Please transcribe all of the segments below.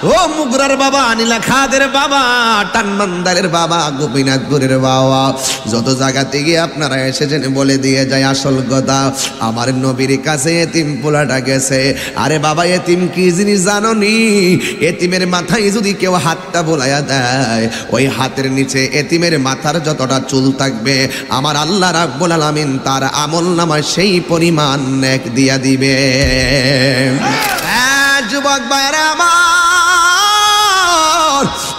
ও মুগরার বাবা, নীলা খাদের বাবা, টানমান্দারের বাবা, গোপীনাথপুরের বাবা, যত জায়গাতে গিয়ে আপনারা এসেছেন বলে দিয়ে যায় আসল কথা, আমার নবীর কাছে এতিম পোলাটা গেছে। আরে বাবা, এতিম কি জিনিস জানো নি? এতিমের মাথায় যদি কেউ হাতটা বোলায়া দেয়, ওই হাতের নিচে এতিমের মাথার যতটা চুল থাকবে, আমার আল্লাহ রাব্বুল আলামিন তার আমলনামায় সেই পরিমাণ নেক দিয়া দিবে। যুবক ভাইরা আমার,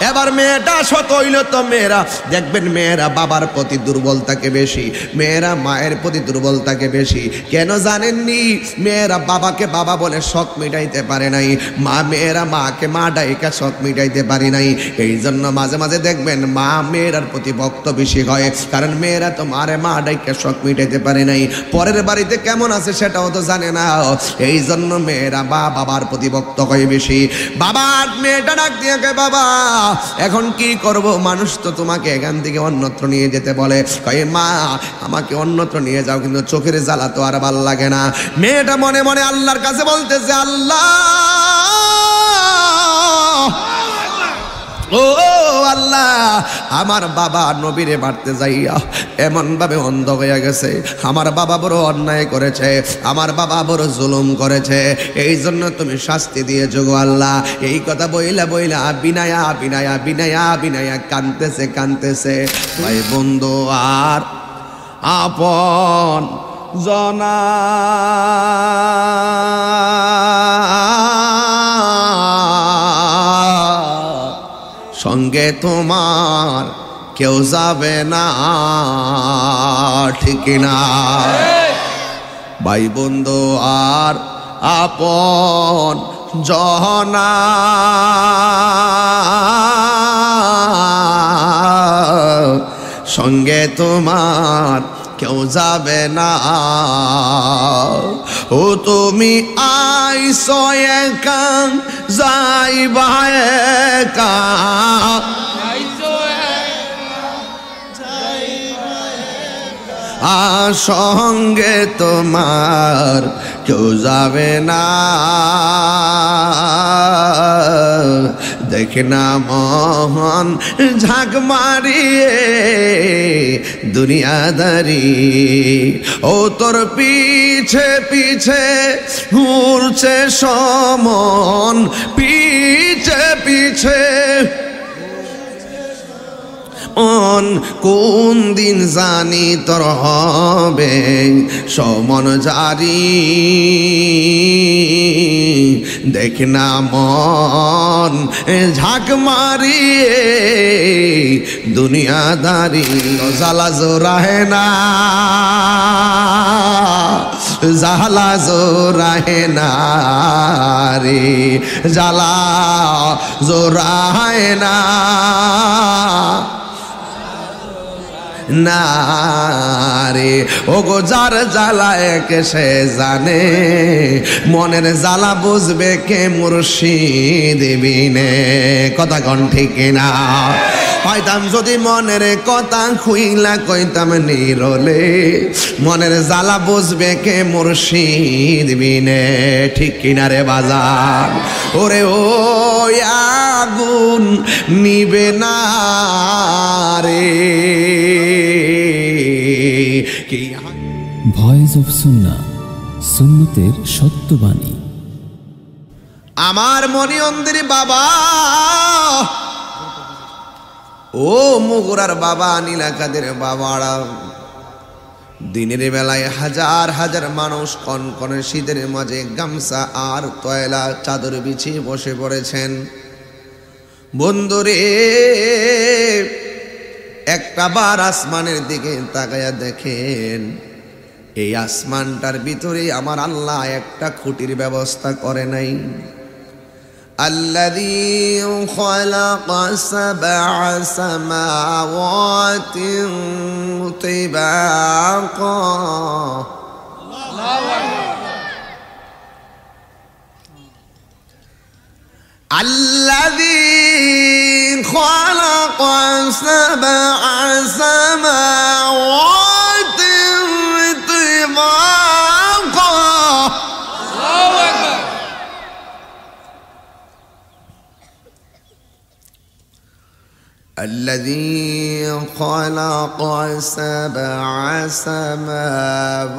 এবার মেয়েটা শত হইল তো মেয়েরা দেখবেন, মেয়েরা বাবার প্রতি দুর্বল থাকে বেশি, মেয়েরা মায়ের প্রতি দুর্বল থাকে বেশি। কেন জানেননি? মেয়েরা বাবাকে বাবা বলে শখ মিটাইতে পারে নাই, মেয়েরা মাকে মা ডাইকা শখ মিটাইতে পারে নাই। এই জন্য মাঝে মাঝে দেখবেন মা মেয়েরার প্রতি ভক্ত বেশি হয়, কারণ মেয়েরা তো মারে মা ডাইকা শখ মিটাইতে পারে নাই, পরের বাড়িতে কেমন আছে সেটাও তো জানে না। এই জন্য মেয়েরা বাবার প্রতি ভক্ত হয় বেশি। বাবা মেয়েটা ডাক দিয়ে কে, বাবা এখন কি করব? মানুষ তো তোমাকে এখান থেকে অন্যত্র নিয়ে যেতে বলে। কয়ে মা আমাকে অন্যত্র নিয়ে যাও, কিন্তু চোখের জ্বালা তো আর ভাল লাগে না। মেয়েটা মনে মনে আল্লাহর কাছে বলতেছে, আল্লাহ ও আল্লাহ, আমার বাবা নবীরে মারতে যাইয়া এমন ভাবে অন্ধ হয়ে গেছে, আমার বাবা বড় অন্যায় করেছে, আমার বাবা বড় জুলুম করেছে, এই জন্য তুমি শাস্তি দিয়েছো গো আল্লাহ। এই কথা বইলা বইলা বিনায়া বিনায়া বিনায়া বিনায়া কানতেছে কানতেছে। ভাই বন্ধু আর আপন জনা সঙ্গে তোমার কেউ যাবে না, ঠিক না ভাই বন্ধু আর আপন জনা সঙ্গে তোমার কেউ যাবে না। ও তুমি আইসো একা যাইবা একা, সঙ্গে তোমার কেউ যাবে না। দেখে না মন ঝাঁক মারিয়ে দুনিয়াদারি, ও তোর পিছে পিছে ঘুরছে সমন, পিছে পিছে কোন দিন জানি তোর হবে সমন জারি। দেখ না মন ঝাঁক মারিয়ে দুনিয়াদারি, জ্বালা জোরাহে না জ্বালা জোরাহে না রে, জ্বালা জোরাহে না না রে। ও গো যার জ্বালা একে সে জানে, মনের জ্বালা বুঝবে কে মুর্শিদ বিনে। কথা কোন ঠিক না? পাইতাম যদি মনের কথা খুইলা কইতাম নিরলে, মনের জ্বালা বুঝবে কে মুর্শিদ বিনে, ঠিক কিনা রে বাজার? ওরে ও আগুন নিবে না রে। ভয়েস অফ সুন্নাহ, সুন্নতের সত্যবাণী। আমার মনি অন্দির বাবা, ও মুগুরার বাবা, নীলাখাদের বাবারা, দিনের বেলায় হাজার হাজার মানুষ কনকনে শীতের মাঝে গামছা আর তয়লা চাদর বিছিয়ে বসে পড়েছেন। বন্ধুরে একটা বার আসমানের দিকে তাকায়া দেখেন, এই আসমানটার ভিতরে আমার আল্লাহ একটা খুঁটির ব্যবস্থা করে নাই। আল্লাযী খালাকা সাবআ সামাওয়াতিন তিবাকা, আল্লাহু আকবার। আল্লাযী খালাকা সাবআ সামাওয়াতিন তিবাকা, আল্লাহু আকবার। الذي خلق سبع سماوات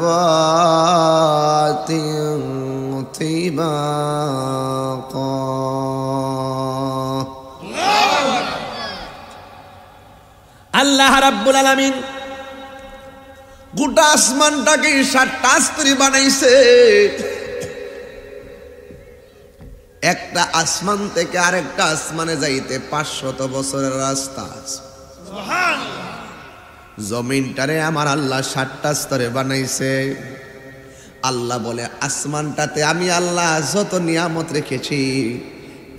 طباقا আল্লাহ রাব্বুল আলামিন গোটা আসমানটাকে 7টা স্তরে বানাইছে। একটা আসমান থেকে আরেকটা আসমানে যাইতে 500 বছরের রাস্তা আছে। জমিনটারে আমার আল্লাহ 7টা স্তরে বানাইছে। আল্লাহ বলে আসমানটাতে আমি আল্লাহ যত নিয়ামত রেখেছি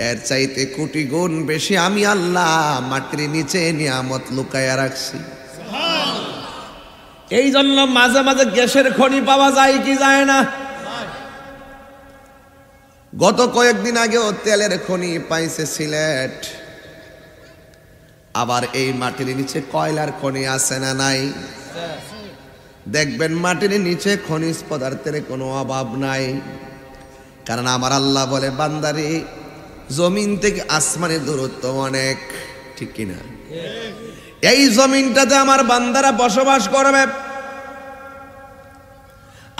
এর চাইতে কোটি গুণ বেশি আমি আল্লাহ মাটির নিচে নিয়ামত লুকায়া রাখছি। এই জন্য মাঝে মাঝে গ্যাসের খনি পাওয়া যায় কি যায় না? গত কয়েকদিন আগেও তেলের খনি পাইছে সিলেট। আবার এই মাটির নিচে কয়লার খনি আছে না নাই? দেখবেন মাটির নিচে খনিজ পদার্থের কোনো অভাব নাই। কারণ আমার আল্লাহ বলে বান্দারে জমিন থেকে আসমানের দূরত্ব অনেক, ঠিক কিনা? এই জমিনটাতে আমার বান্দারা বসবাস করবে।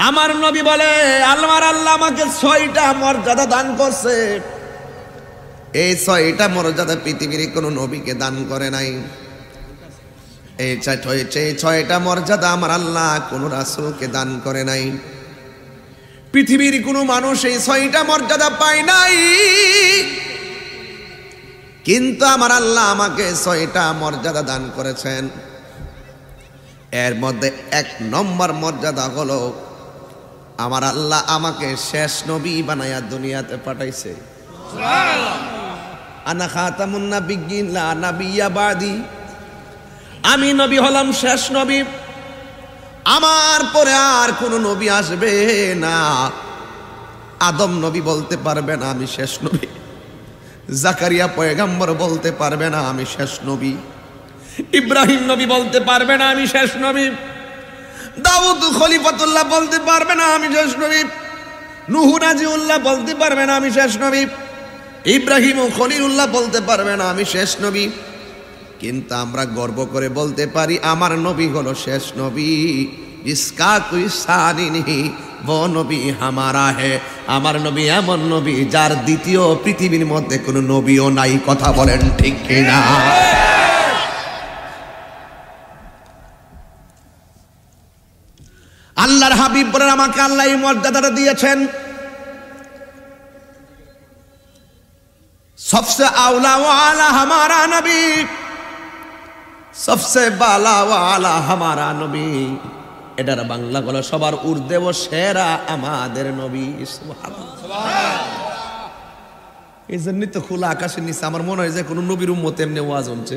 আমার নবী বলে আমার আল্লাহ আমাকে 6টা মর্যাদা দান করছে। এই 6টা মর্যাদা পৃথিবীর কোনো নবীকে দান করে নাই। এই 6টা মর্যাদা আমার আল্লাহ কোন রাসূলকে দান করে নাই। পৃথিবীর কোনো মানুষ এই 6টা মর্যাদা পায় নাই। কিন্তু আমার আল্লাহ আমাকে 6টা মর্যাদা দান করেছেন। এর মধ্যে 1 নম্বর মর্যাদা হলো আমার আল্লাহ আমাকে শেষ নবী বানায়া দুনিয়াতে পাঠাইছে। আনা খাতামুন নাবিয়্যিন লা নাবিয়্যা বাদি, আমি নবী হলাম শেষ নবী, আমার পরে আর কোন নবী আসবে না। আদম নবী বলতে পারবে না আমি শেষ নবী, জাকারিয়া পয়গম্বর বলতে পারবে না আমি শেষ নবী, ইব্রাহিম নবী বলতে পারবে না আমি শেষ নবী, দাউদ খলিফাতুল্লাহ বলতে পারবে না আমি শেষ নবী, নূহ নাজিউল্লাহ বলতে পারবে না আমি শেষ নবী, ইব্রাহিম ও খলিলুল্লাহ বলতে পারবে না আমি শেষ নবী। কিন্তু আমরা গর্ব করে বলতে পারি আমার নবী হলো শেষ নবী। जिसका कोई सानी नहीं वो नबी हमारा है। আমার নবী এমন নবী যার দ্বিতীয় পৃথিবীর মধ্যে কোনো নবীও নাই। কথা বলেন ঠিক কিনা? আল্লাহর হাবিব বলেন আমাকে আল্লাহ এই মর্যাদাটা দিয়েছেন। सबसे आउला वाला हमारा नबी, सबसे बाला वाला हमारा नबी। এটার বাংলা বলে সবার ঊর্ধ্বে ও সেরা আমাদের নবী। এই জন্যই তো খোলা আকাশের নিচে আমার মনে হয় যে কোনো নবীর উম্মত এমনি ওয়াজ হচ্ছে,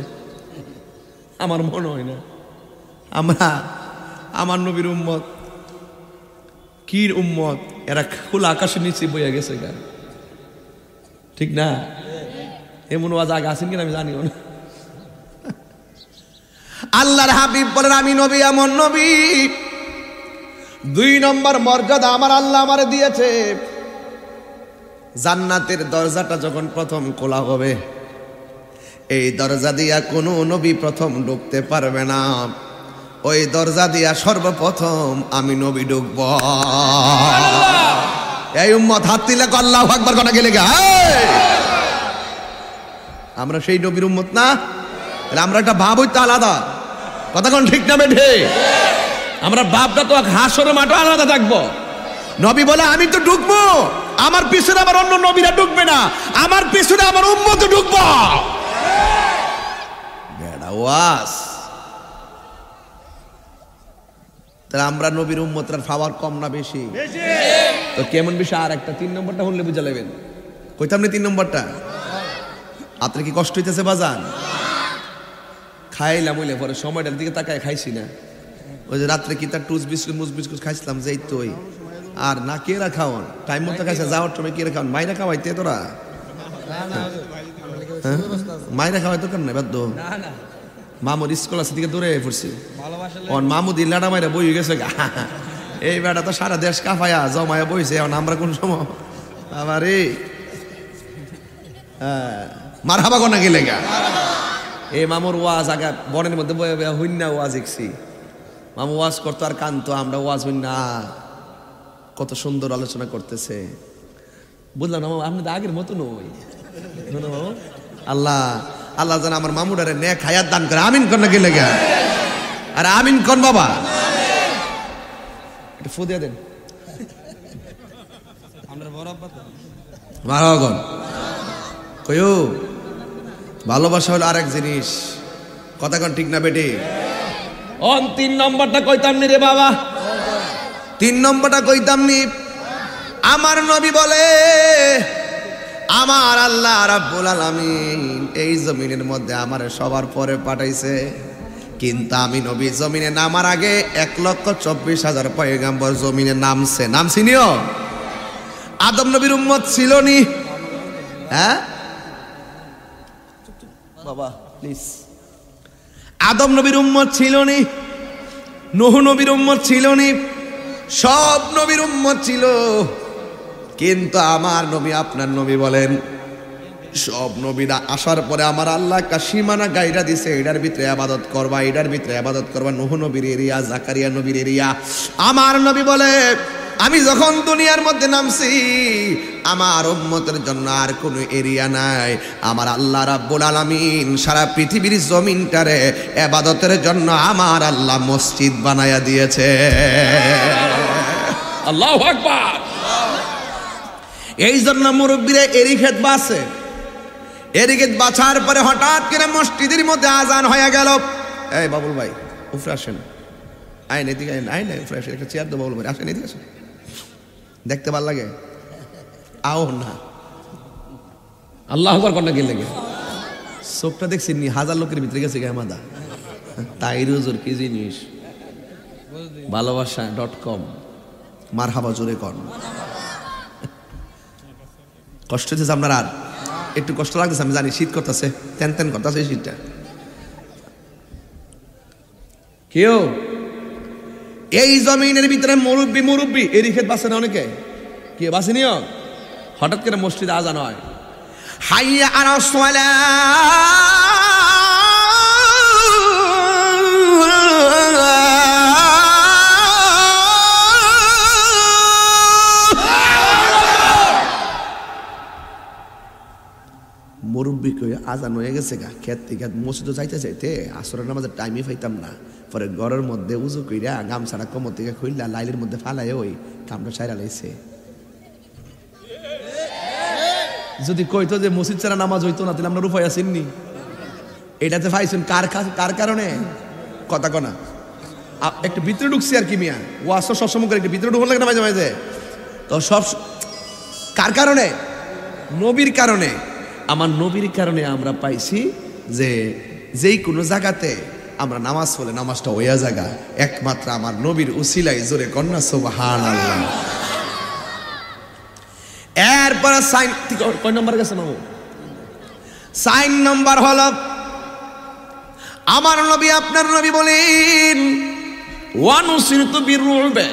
আমার মনে হয় না। আমরা আমার নবীর উম্মত কির উম্মত, এরা খোলা আকাশের নিচে বইয়া গেছে গা, ঠিক না? এমন ওয়াজ আগে আছেন কিনা আমি জানিও না। আল্লাহর হাবিব বলেন আমি নবী এমন নবী। 2 নম্বর মর্যাদা আমার আল্লাহ আমারে দিয়েছে। জান্নাতের দরজাটা যখন প্রথম খোলা হবে এই দরজা দিয়া কোনো নবী প্রথম ঢুকতে পারবে না। ওই দরজা দিয়া সর্বপ্রথম আমি নবী ঢুকব। এই উম্মত হাত দিলে আল্লাহু আকবার কথা গেলে গা। আমরা সেই নবীর উম্মত না? আমরা একটা ভাব হইতে আলাদা। কথা কোন ঠিক না বেঠে? আমরা বাপটা তো হাসর মাঠে আলাদা থাকবো। নবী বলে আমি তো ঢুকবো, আমার পিছনে আমার অন্য নবীরা ঢুকবে না, আমার পিছনে আমার উম্মত ঢুকবো। বেড়া ওয়াজ। তাহলে আমরা নবীর উম্মতরা পাওয়ার কম না বেশি? তো কেমন বিষয়? আর একটা 3 নম্বরটা হলে বুঝা লাগবেন। কইতাম না 3 নম্বরটা? আপনার কি কষ্ট হইতেছে বাজান? খাইলাম হইলে পরে সময়টার দিকে তাকায় খাইছি না। ওই যে রাত্রে কি তার টুস বিস্কুট মুস বিস্কুট খাইছিলাম যে তো ওই আর না কেরা খাওয়ান টাইম মতো খাইছে যাওয়ার সময় কেরা খাওয়ান মাইরা খাওয়াইতে তোরা মাইরা খাওয়াই তো কেন বাধ্য মামুর স্কুল আছে দিকে দৌড়ে পড়ছে মামুদি লাডা মাইরা বই গেছে এই বেটা তো সারা দেশ কাফায়া জমায়া বইছে এখন আমরা কোন সময় আবার এই মার হাবা কোনা গেলে গা এই মামুর ওয়াজ আগা বনের মধ্যে হইনা ওয়াজ দেখছি, মামু ওয়াজ করতো আর কানতো, আমরা ওয়াজ হইনা কত সুন্দর আলোচনা করতেছে। বুঝলাম না মামা, আপনি তো আগের মতো নই। আল্লাহ আল্লাহ যেন আমার মামুডারে নেক হায়াত দান করে, আমিন কর না গেলে গা, আর আমিন কর বাবা, একটু ফু দিয়ে দেন। মারাগন কয়ো ভালোবাসা হলো আরেক জিনিস, কথা কোন ঠিক না বেটি? 3 নম্বরটা কইতাম নি রে বাবা, 3 নম্বরটা কইতাম নি। আমার নবী বলে আমার আল্লাহ রাব্বুল আলামিন এই জমিনের মধ্যে আমার সবার পরে পাঠাইছে, কিন্তু আমি নবী জমিনে নামার আগে 1,24,000 পয়গাম্বর জমিনে নামছে। নাম চিনিও? আদম নবীর উম্মত ছিল নি? হ্যাঁ বাবা প্লিজ, আদম নবীর উম্মত ছিল নি? নূহ নবীর উম্মত ছিল নি? সব নবীর উম্মত ছিল, কিন্তু আমার নবী আপনার নবী বলেন সব নবীরা আসার পরে আমার আল্লাহ একটা সীমানা গাইরা দিছে, এটার ভিতরে ইবাদত করবা, এটার ভিতরে ইবাদত করবা। নূহ নবীর এরিয়া, জাকারিয়া নবীর এরিয়া। আমার নবী বলে আমি যখন দুনিয়ার মধ্যে নামছি আমার উম্মতের জন্য আর কোনো এরিয়া নাই। আমার আল্লাহ রাব্বুল আলামিন সারা পৃথিবীর জমিনটারে ইবাদতের জন্য আমার আল্লাহ মসজিদ বানায়া দিয়েছে। আল্লাহু আকবার। এই জন্য মুরব্বীরা এরি ক্ষেত বাঁচে, এরি ক্ষেত বাছার পরে হঠাৎ করে মসজিদের মধ্যে আজান হয়ে গেল। এই বাবুল ভাই উপরে আসেন, আইন এদিকে আইন, আইন উপরে আসেন, একটা চেয়ার দো বাবুল ভাই, আসেন এদিকে আসেন, দেখতে ভাল লাগে। আও না আল্লাহু আকবার কোনটা গেলে গে চোখটা দেখছি নি 1000 লোকের ভিতরে গেছে গামাদা। তাই রুজুর কি জিনিস, ভালোবাসা.com মারহাবা জোরে কর। কষ্ট হচ্ছে আপনার, আর একটু কষ্ট লাগতেছে আমি জানি, শীত করতেছে, তেন তেন করতেছে শীতটা। কেউ এই জমিনের ভিতরে মুরব্বি মুরব্বি এরি ক্ষেত বাসে না অনেকে, কে বাসেনিও? হঠাৎ করে মসজিদে আজান হয়, হাইয়া আলাস মুরব্বী কই আজান হয়ে গেছে গা, খেত থেকে মসজিদে যাইতে যাইতে আসরের নামাজের টাইমই পাইতাম না। পরে ঘরের মধ্যে উজু কইরা গামছাড়া কোমর থেকে খুললা লাইলের মধ্যে ফালাই ওই কামটা সাইরা লাইছে। যদি কইতো যে মসজিদ ছাড়া নামাজ হইতো না তাহলে আমরা রূপাই আসেননি। এটাতে পাইছেন কার কারণে? কথা কনা একটু ভিতরে ঢুকছি আর কি মিয়া, ওয়াজ তো সবসময় করে একটু ভিতরে ঢুকন লাগে না মাঝে মাঝে, তো সব কার কারণে? নবীর কারণে। আমার নবীর কারণে আমরা পাইছি যে যেই কোনো জায়গাতে আমরা নামাজ পড়লে নামাজটা ওয়া জায়গা একমাত্র আমার নবীর উসিলাই। জোরে কন্যা সুবহানাল্লাহ। এরপর সাইন কয় নম্বর গেছে মামু? সাইন নম্বর হলো আমার নবী আপনার নবী বলেন ওয়ানুসিরতু বিরুবে,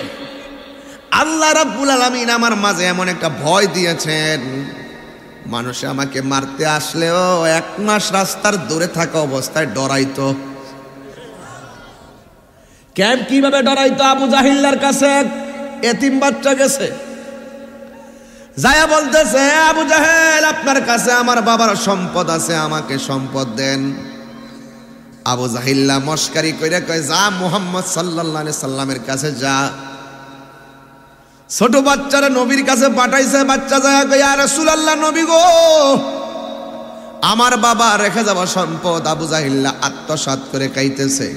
আল্লাহ রাব্বুল আলামিন আমার মাঝে এমন একটা ভয় দিয়েছেন, মানুষে আমাকে মারতে আসলেও 1 মাস রাস্তার দূরে থাকা অবস্থায় ডরাইতো। ক্যাম্প কিভাবে ডরাইতো? আবু জাহিল্লার কাছে এতিম বাচ্চা গেছে, যায়া বলতেছে আবু জাহেল আপনার কাছে আমার বাবার সম্পদ আছে, আমাকে সম্পদ দেন। আবু জাহিল্লা মস্কারি কইরা কয় যা মুহাম্মদ সাল্লাল্লাহু আলাইহি সাল্লামের কাছে যা। ছোট বাচ্চারা নবীর কাছে পাঠাইছে, বাচ্চা যায় কয় ইয়া রাসূলুল্লাহ নবী গো আমার বাবা রেখে যাওয়া সম্পদ। আবু জাহিল্লা আত্মসাৎ করে খাইতেছে,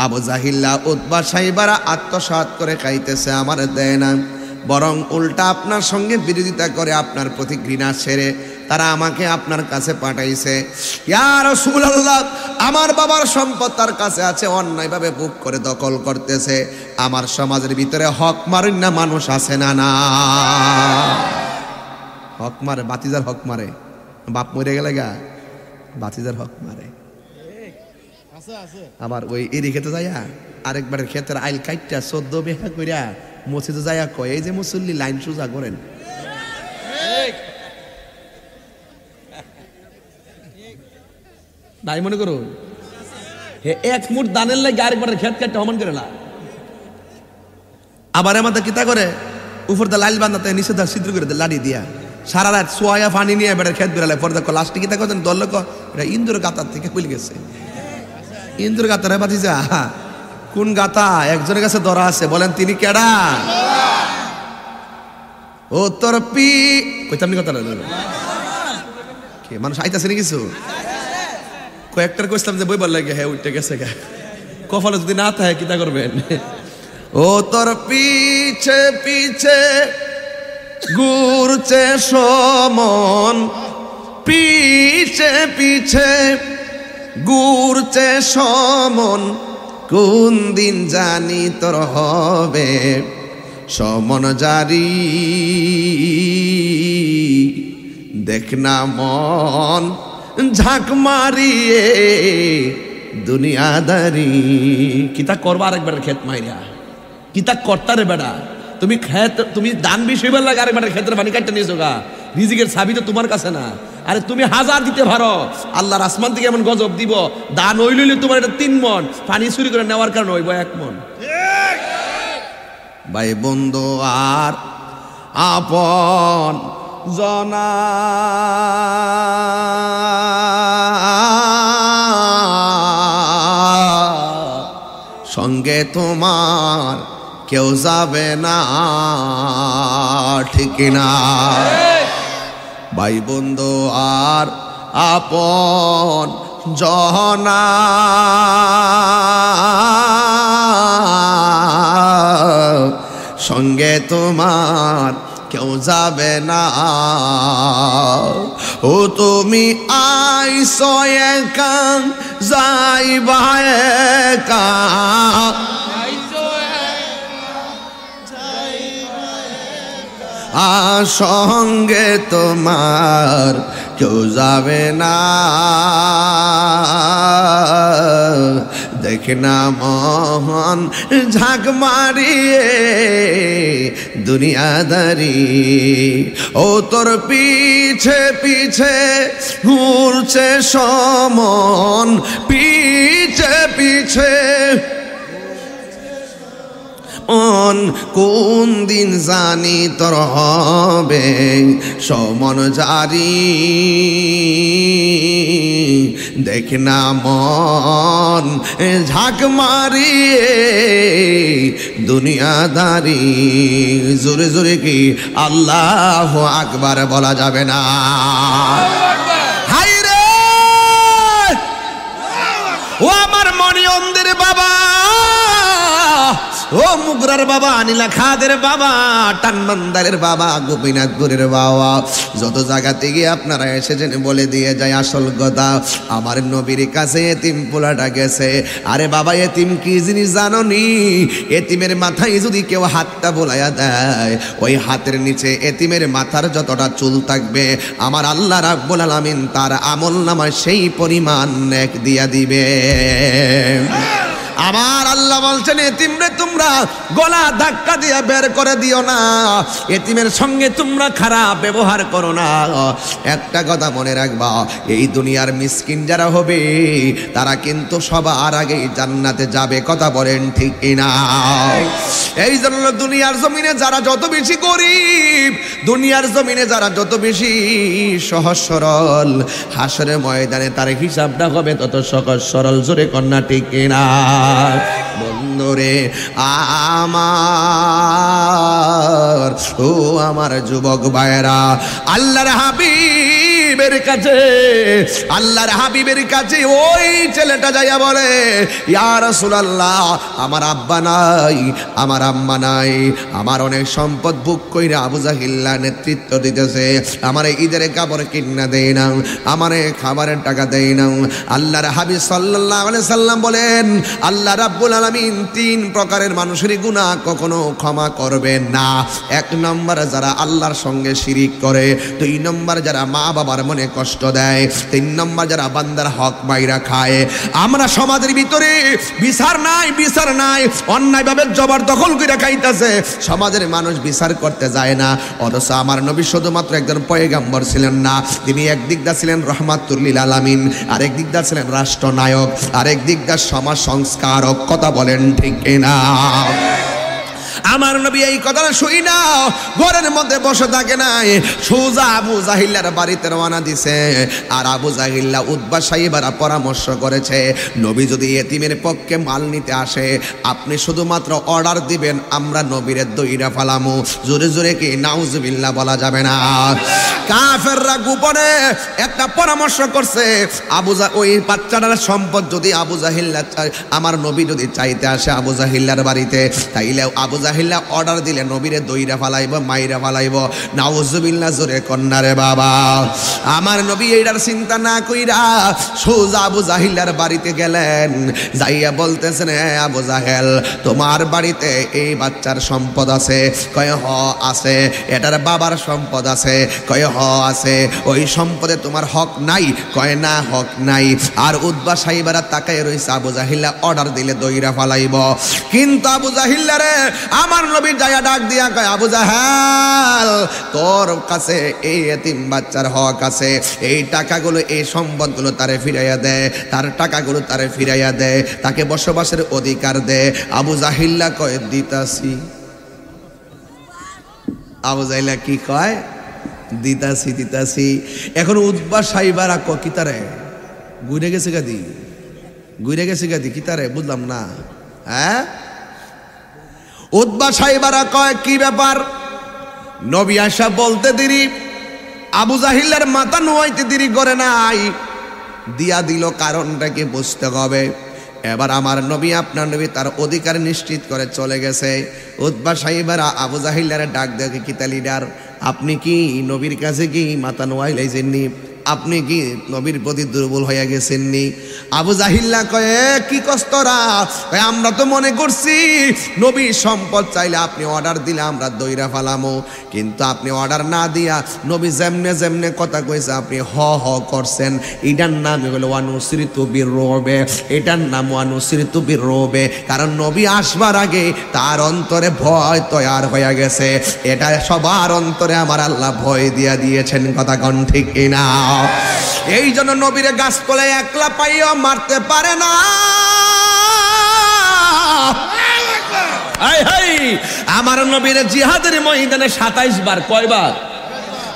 আবু জাহিল্লা উতবা সাইবারা আত্মসাৎ করে খাইতেছে, আমার দেয় না, বরং উল্টা আপনার সঙ্গে বিরোধিতা করে আপনার প্রতি ঘৃণা ছেড়ে তারা আমাকে আপনার কাছে পাঠাইছে। ইয়া রাসূলুল্লাহ আমার বাবার সম্পদ তার কাছে আছে, অন্যায়ভাবে বুক করে দখল করতেছে। আমার সমাজের ভিতরে হক মারেন না মানুষ আছে না? না হক মারে, বাতিজার হক মারে, বাপ মরে গেলে গা বাতিজার হক মারে। আবার ওই এরি খেতে যাইয়া আরেকবারের ক্ষেতের আইল কাইটটা 14 বিঘা কইরা মসজিদে যাইয়া কয় এই যে মুসল্লি লাইন সোজা করেন। নাই মনে করো হে এক মুঠ দানের লাগে আরেকবার খেত কাটতে হমান করে না। আবার আমাদের কিতা করে উপর দা লাইল বান্ধাতে নিচে দা ছিদ্র করে দে লাড়ি দিয়া সারা রাত সোয়া পানি নিয়ে বেড়ে খেত বেড়ালে পরে দেখো লাস্টে কিতা করতেন দল লোক এটা ইন্দুর গাতার থেকে খুলে গেছে। ইন্দুর গাতার বাতিজা কোন গাতা একজনের কাছে ধরা আছে বলেন তিনি কেডা? ও তোর পি কইতাম নি কথা কে মানুষ আইতাছে নি কিছু কয়েকটার কইছিলাম যে বই বল লাগে হ্যাঁ উঠতে গেছে গা কপালে যদি না থাকে কিতা করবেন? ও তোর পিছে পিছে ঘুরছে সমন পিছে পিছে ঘুরছে সমন কোন দিন জানি তোর হবে সমন জারি দেখ না মন ঝাঁক মারিয়ে দুনিয়াদারি কিতা করবা আরেকবার ক্ষেত মাইরা কিতা কর্তারে বেড়া তুমি খেত তুমি দান বেশি বেলা লাগে আরেকবার ক্ষেতের পানি কাটতে নিয়েছো গা রিজিকের চাবি তো তোমার কাছে না। আরে তুমি 1000 দিতে পারো আল্লাহর আসমান থেকে এমন গজব দিব দান হইলে তোমার এটা 3 মণ পানি চুরি করে নেওয়ার কারণে হইব 1 মণ। ভাই বন্ধু আর আপন জনা সঙ্গে তোমার কেউ যাবে না ঠিক না ভাই বন্ধু আর আপন জনা সঙ্গে তোমার কেউ যাবে না। ও তুমি আইসো একা যাইবা একা সঙ্গে তোমার কেউ যাবে না দেখ না মন ঝাঁক মারিয়ে দুনিয়াদারি ও তোর পিছে পিছে ঘুরছে সমন পিছে পিছে কোন দিন জানি তোর হবে সমন জারি দেখ না মন ঝাঁক মারিয়ে দুনিয়াদারি জোরে জোরে কি আল্লাহ আকবার বলা যাবে না? হাই রে ও আমার মনিয়ন্দের বাবা ও মুগরার বাবা নীলা খাদের বাবা টানবান্দারের বাবা গোপীনাথপুরের বাবা যত জায়গাতে গিয়ে আপনারা এসেছেন বলে দিয়ে যায় আসল কথা আমার নবীর কাছে এতিম পোলাটা গেছে। আরে বাবা এতিম কি জিনিস জানো নি? এতিমের মাথায় যদি কেউ হাতটা বোলাইয়া দেয় ওই হাতের নিচে এতিমের মাথার যতটা চুল থাকবে আমার আল্লাহ রাব্বুল আলামিন তার আমলনামায় সেই পরিমাণ নেক দিয়া দিবে। আমার আল্লাহ বলছেন এতিমরে তোমরা গলা ধাক্কা দিয়ে বের করে দিও না, এতিমের সঙ্গে তোমরা খারাপ ব্যবহার করো না। একটা কথা মনে রাখবা, এই দুনিয়ার মিসকিন যারা হবে তারা কিন্তু সবার আগেই জান্নাতে যাবে। কথা বলেন ঠিক কিনা? এই জন্য দুনিয়ার জমিনে যারা যত বেশি গরিব, দুনিয়ার জমিনে যারা যত বেশি সহজ সরল, হাসরের ময়দানে তার হিসাবটা হবে তত সহজ সরল। জোরে কন্যা ঠিক কিনা? বন্ধুরে আমার, ও আমার যুবক ভাইরা, আল্লাহর হাবিবের কাছে, আল্লাহর হাবিবের কাছে ওই ছেলেটা যাইয়া বলে, ইয়া রাসূলুল্লাহ, আমার আব্বা নাই, আমার আম্মা নাই, আমার অনেক সম্পদ ভোগ কইরা আবু জাহিল্লা নেতৃত্ব দিতেছে, আমার ঈদের কাপড় কিনা দেয় না, আমার খাবারের টাকা দেয় না। আল্লাহর হাবিব সাল্লাল্লাহু আলাইহি সাল্লাম বলেন, আল্লাহ রাব্বুল আলামিন তিন প্রকারের মানুষের গুনাহ কখনো ক্ষমা করবেন না। এক নম্বর যারা আল্লাহর সঙ্গে শিরিক করে, দুই নম্বর যারা মা বাবার মনে কষ্ট দেয়। 3 নম্বর যারা বান্দার হক মাইরা খায়। আমরা সমাজের ভিতরে বিচার নাই, অন্যায়ভাবে জবরদখল করে খাইতেছে, সমাজের মানুষ বিচার করতে যায় না। অথচ আমার নবী শুধুমাত্র একজন পয়গাম্বর ছিলেন না, তিনি একদিক দা ছিলেন রহমাতুল লিল আলামিন, আরেক দিক দা ছিলেন রাষ্ট্রনায়ক, আরেক দিক দা সমাজ সংস্কারক। কথা বলেন ঠিক কিনা? আমার নবী এই কথাটা শুই না ঘরের মধ্যে বসে থাকে নাই, সোজা আবু জাহিল্লার বাড়িতে রওনা দিছে। আর আবু জাহিল্লা উতবা সাহেবেরা পরামর্শ করেছে, নবী যদি এতিমের পক্ষে মাল নিতে আসে, আপনি শুধুমাত্র অর্ডার দিবেন, আমরা নবীরে দইরা ফালামু। জোরে জোরে কি নাউজুবিল্লাহ বলা যাবে না? কাফেররা গোপনে একটা পরামর্শ করছে, ওই বাচ্চাটার সম্পদ যদি আবু জাহিল্লা আমার নবী যদি চাইতে আসে আবু জাহিল্লার বাড়িতে, তাইলে আবু জাহিল্লা অর্ডার দিলে নবীরে দইরা ফালাইব, মাইরা ফালাইব। নাউজুবিল্লাহ জোরে কন্যারে বাবা। আমার নবী এইটার চিন্তা না কইরা সোজা আবু জাহিল্লার বাড়িতে গেলেন, যাইয়া বলতেছেন, হ্যাঁ আবু জাহেল, তোমার বাড়িতে এই বাচ্চার সম্পদ আছে? কয় হ আছে। এটার বাবার সম্পদ আছে? কয় হ আছে। ওই সম্পদে তোমার হক নাই? কয় না হক নাই। আর উতবা সাহেবেরা তাকায় রইছে, আবু জাহিল্লা অর্ডার দিলে দইরা ফালাইব। কিন্তু আবু জাহিল্লা রে আমার নবী যায়া ডাক দিয়া কয়, আবু জাহেল, তোর কাছে এই এতিম বাচ্চার হক আছে, এই টাকাগুলো এই সম্পদগুলো তারে ফিরাইয়া দে, তার টাকাগুলো তারে ফিরাইয়া দে, তাকে বসবাসের অধিকার দে। আবু জাহিল্লা কয় দিতাছি। আবু জাহিল্লা কি কয়? দিতাছি। এখন উতবা সাহেবেরা কয় কি তারে ঘুরে গেছে গাদি কি তারে বুঝলাম না। হ্যাঁ, উতবা সাহেবেরা কয় কি ব্যাপার? নবী আশা বলতে দেরি, আবু জাহিল্লার মাথা নোয়াইতে দেরি করে নাই, দিয়া দিল। কারণটাকে বুঝতে হবে। এবার আমার নবী আপনার নবী তার অধিকার নিশ্চিত করে চলে গেছে। উতবা সাহেবেরা আবু জাহিল্লারে ডাক দেখে, কি তা লিডার, আপনি কি নবীর কাছে কি মাথা নোয়াই লাইছেননি? আপনি কি নবীর প্রতি দুর্বল হয়ে গেছেননি? আবু জাহিল্লা কয়ে, কি কষ্টরা? আমরা তো মনে করছি নবী সম্পদ চাইলে আপনি অর্ডার দিলে আমরা দইরা ফালামো, কিন্তু আপনি অর্ডার না দিয়া নবী যেমনে কথা কইছে আপনি হ করছেন। এটার নাম হলো ওয়ানুসরিতু বিররবে, এটার নাম ওয়ানুসরিতু বিররবে। কারণ নবী আসবার আগে তার অন্তরে ভয় তৈয়ার হয়ে গেছে। এটা সবার অন্তরে আমার আল্লাহ ভয় দিয়া দিয়েছেন। কথা কোন ঠিক কিনা? এই জন্য নবীরে গাছতলায় একলা পাইয়া মারতে পারে না। আমার নবীর জিহাদের ময়দানে 27 বার, কয়বার?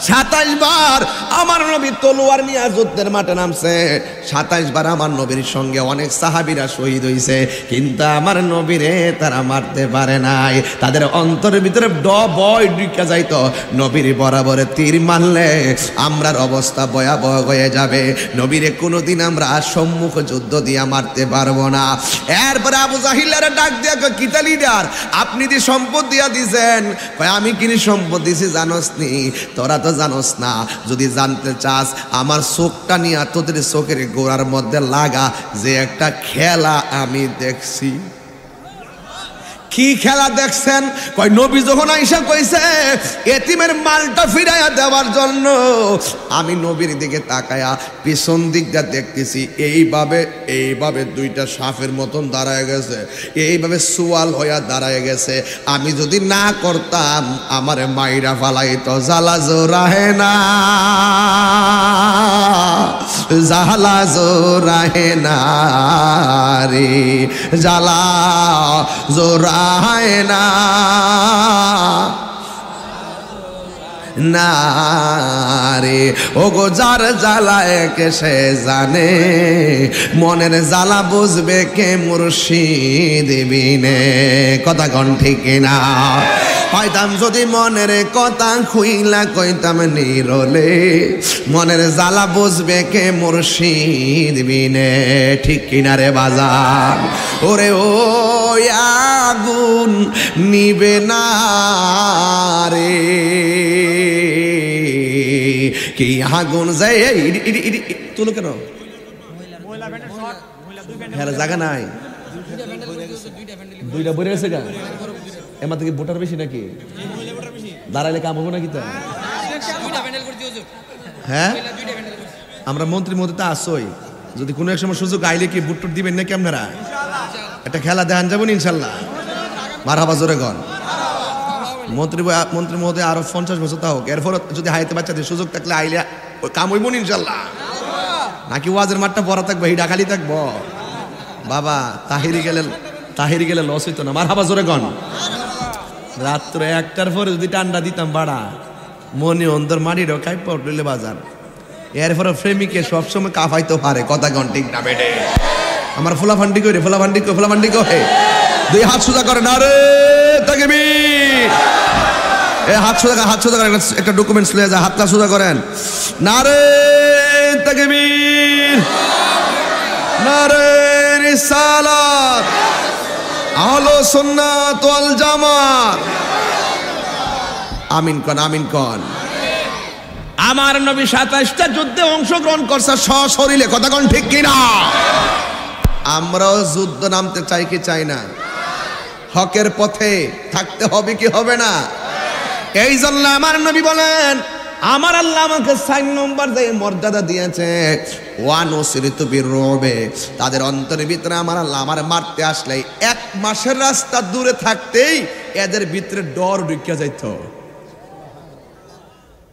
27 বার আমার নবী তলোয়ার নিয়ে যুদ্ধের মাঠে নামছে। 27 বার আমার নবীর সঙ্গে অনেক সাহাবীরা শহীদ হইছে, কিন্তু আমার নবীরে তারা মারতে পারে নাই। তাদের অন্তরের ভিতরে ভয় ঢুকে যাইতো, নবীর বরাবরে তীর মারলে আমরার অবস্থা ভয়াবহ হয়ে যাবে, নবীরে কোনোদিন আমরা সম্মুখ যুদ্ধ দিয়া মারতে পারবো না। এরপরে আবু জাহিল্লারে ডাক দিয়া কয়, কিতা লিডার, আপনি যে সম্পদ দিয়া দিছেন? কয়, আমি কিনি সম্পদ দিছি জানোস নি? তোরা তো জানোস না। যদি জানতে চাস আমার চোখটা নিয়ে তোদের চোখের গোড়ার মধ্যে লাগা, যে একটা খেলা আমি দেখছি। কি খেলা দেখছেন? কয়, নবী যখন আইসা কইছে এতিমের মালটা ফিরাইয়া দেওয়ার জন্য, আমি নবীর দিকে তাকায়া পিছন দিকটা দেখতেছি, এইভাবে দুইটা সাপের মতন দাঁড়ায় গেছে, এইভাবে সোয়াল হইয়া দাঁড়ায় গেছে। আমি যদি না করতাম আমারে মাইরা ফালাইতো। জ্বালা জোরাহে না, জ্বালা জোরাহে না রে, জ্বালা জোরা না না রে। ও গো যার জ্বালায় কে সে জানে, মনের জ্বালা বুঝবে কে মুর্শিদ বিনে। কথা কোন ঠিক না? হয়তাম যদি মনের কথা খুইলা কইতাম নিরলে, মনের জ্বালা বুঝবে কে মুর্শিদ বিনে। ঠিক কিনা রে বাজার? ওরে ও আগুন নিবে না রে, কি আগুন যায় তুলো কেন? হ্যাঁ জায়গা নাই, দুইটা বইরে গেছে গা। এমা থেকে ভোটার বেশি নাকি? দাঁড়াইলে কাম হবো নাকি? তা হ্যাঁ আমরা মন্ত্রী মধ্যে তো আসোই, যদি কোনো এক সময় সুযোগ আইলে কি বুট টুট দিবেন নাকি আপনারা? একটা খেলা দেখান যাবেন ইনশাল্লাহ। মারহাবা জোরে গন। মন্ত্রী মহোদয় আরো 50 বছর তা হোক, এরপর যদি হাইতে বাচ্চাদের সুযোগ থাকলে আইলে কাম হইব ইনশাল্লাহ। নাকি ওয়াজের মাঠটা ভরা থাকবো, হিডা খালি থাকবো? বাবা তাহিরি গেলে লস হইতো না। মারহাবা জোরে গন। রাত্র 1টার পরে যদি টান্ডা দিতাম বাড়া, মনে অন্তর মাটিরও খাই পড়লে বাজার। এরপরে প্রেমিকে সবসময় কাফাইতে পারে, কথা গন ঠিক না বেডে? আমার ফোলাফান্ডি করে দুই হাত সোজা করেন, আরে তাকবীর। হাত সোজা করেন, একটা ডকুমেন্টস লয়ে যায়, হাতটা সোজা করেন, নারে তাকবীর, নারে রিসালাত, আহলে সুন্নাত ওয়াল জামাত। আমিন কন। আমার নবী 27টা যুদ্ধে অংশগ্রহণ করছে সশরীরে, কথা কোন ঠিক কিনা? আমরাও যুদ্ধ নামতে চাই কি চাই না? হকের পথে থাকতে হবে কি হবে না? এই জন্য আমার নবী বলেন, আমার আল্লাহ আমাকে 4 নম্বর দিয়ে মর্যাদা দিয়েছে, ওয়ানুসরিতু বিররুবে। তাদের অন্তরের ভিতরে আমার আল্লাহ আমার মারতে আসলে 1 মাসের রাস্তা দূরে থাকতেই এদের ভিতরে ডর ঢুকে যাইত।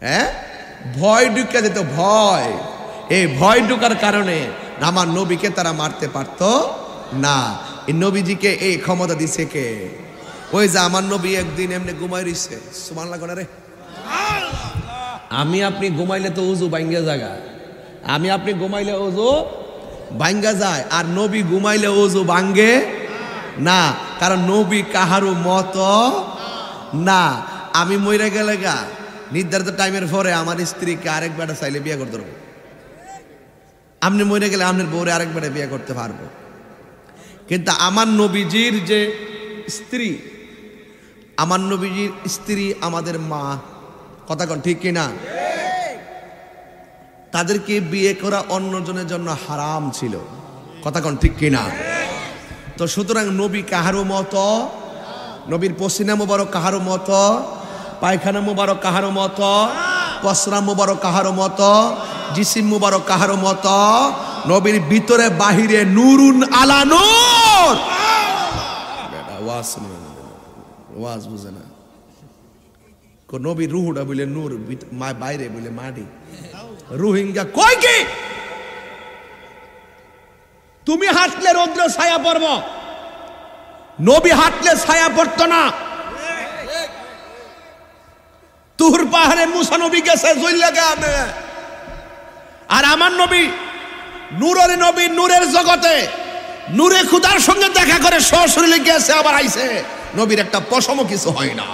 হ্যাঁ, ভয় ঢুকে যেত, ভয়। এই ভয় ঢুকার কারণে আমার নবীকে তারা মারতে পারত না। এই নবীজিকে এই ক্ষমতা দিছে কে? ওই যে আমার নবী একদিন এমনি ঘুমাই রইছে, সুবহানাল্লাহ কোন রে। আমি আপনি ঘুমাইলে তো উজু ভাঙ্গা জায়গা, আমি আপনি ঘুমাইলে উজু ভাঙ্গা যায়, আর নবী ঘুমাইলে উজু ভাঙ্গে না, কারণ নবী কাহারও মত না। আমি মইরা গেলে গা নির্ধারিত টাইমের পরে আমার স্ত্রীকে আরেকবার চাইলে বিয়ে করতে পারবো। আপনি মরে গেলে আপনার বউরে আরেকবারে বিয়ে করতে পারবো। কিন্তু আমার নবীজির যে স্ত্রী, আমার নবীজির স্ত্রী আমাদের মা, কথা কোন ঠিক কিনা? তাদেরকে বিয়ে করা অন্যজনের জন্য হারাম ছিল, কথা কোন ঠিক কিনা? তো সুতরাং নবী কাহারও মতো, নবীর পসিনা মুবারক কাহারও মতো, পায়খানা মুবারক কাহারও মতো, পসরা মুবারক কাহারও মতো, জিসিম মুবারক কাহারও মতো। নবীর ভিতরে বাহিরে নূরুন আলা নূর। ওয়াজ বুঝে না, নবীর রুহুটা বলে নূর, বাইরে বলে মাটি। রোহিঙ্গা কই কি? তুমি হাঁটলে রৌদ্র ছায়া পড়ব, নবী হাঁটলে ছায়া পড়তো না। তুর পাহাড়ে মুসা নবী গেছে জইল্লাগে, আর আমার নবী নূরের নবী, নূরের জগতে নূরে খুদার সঙ্গে দেখা করে সশরীরে গেছে, আবার আইছে। নবীর একটা পশমও কিছু হয় না।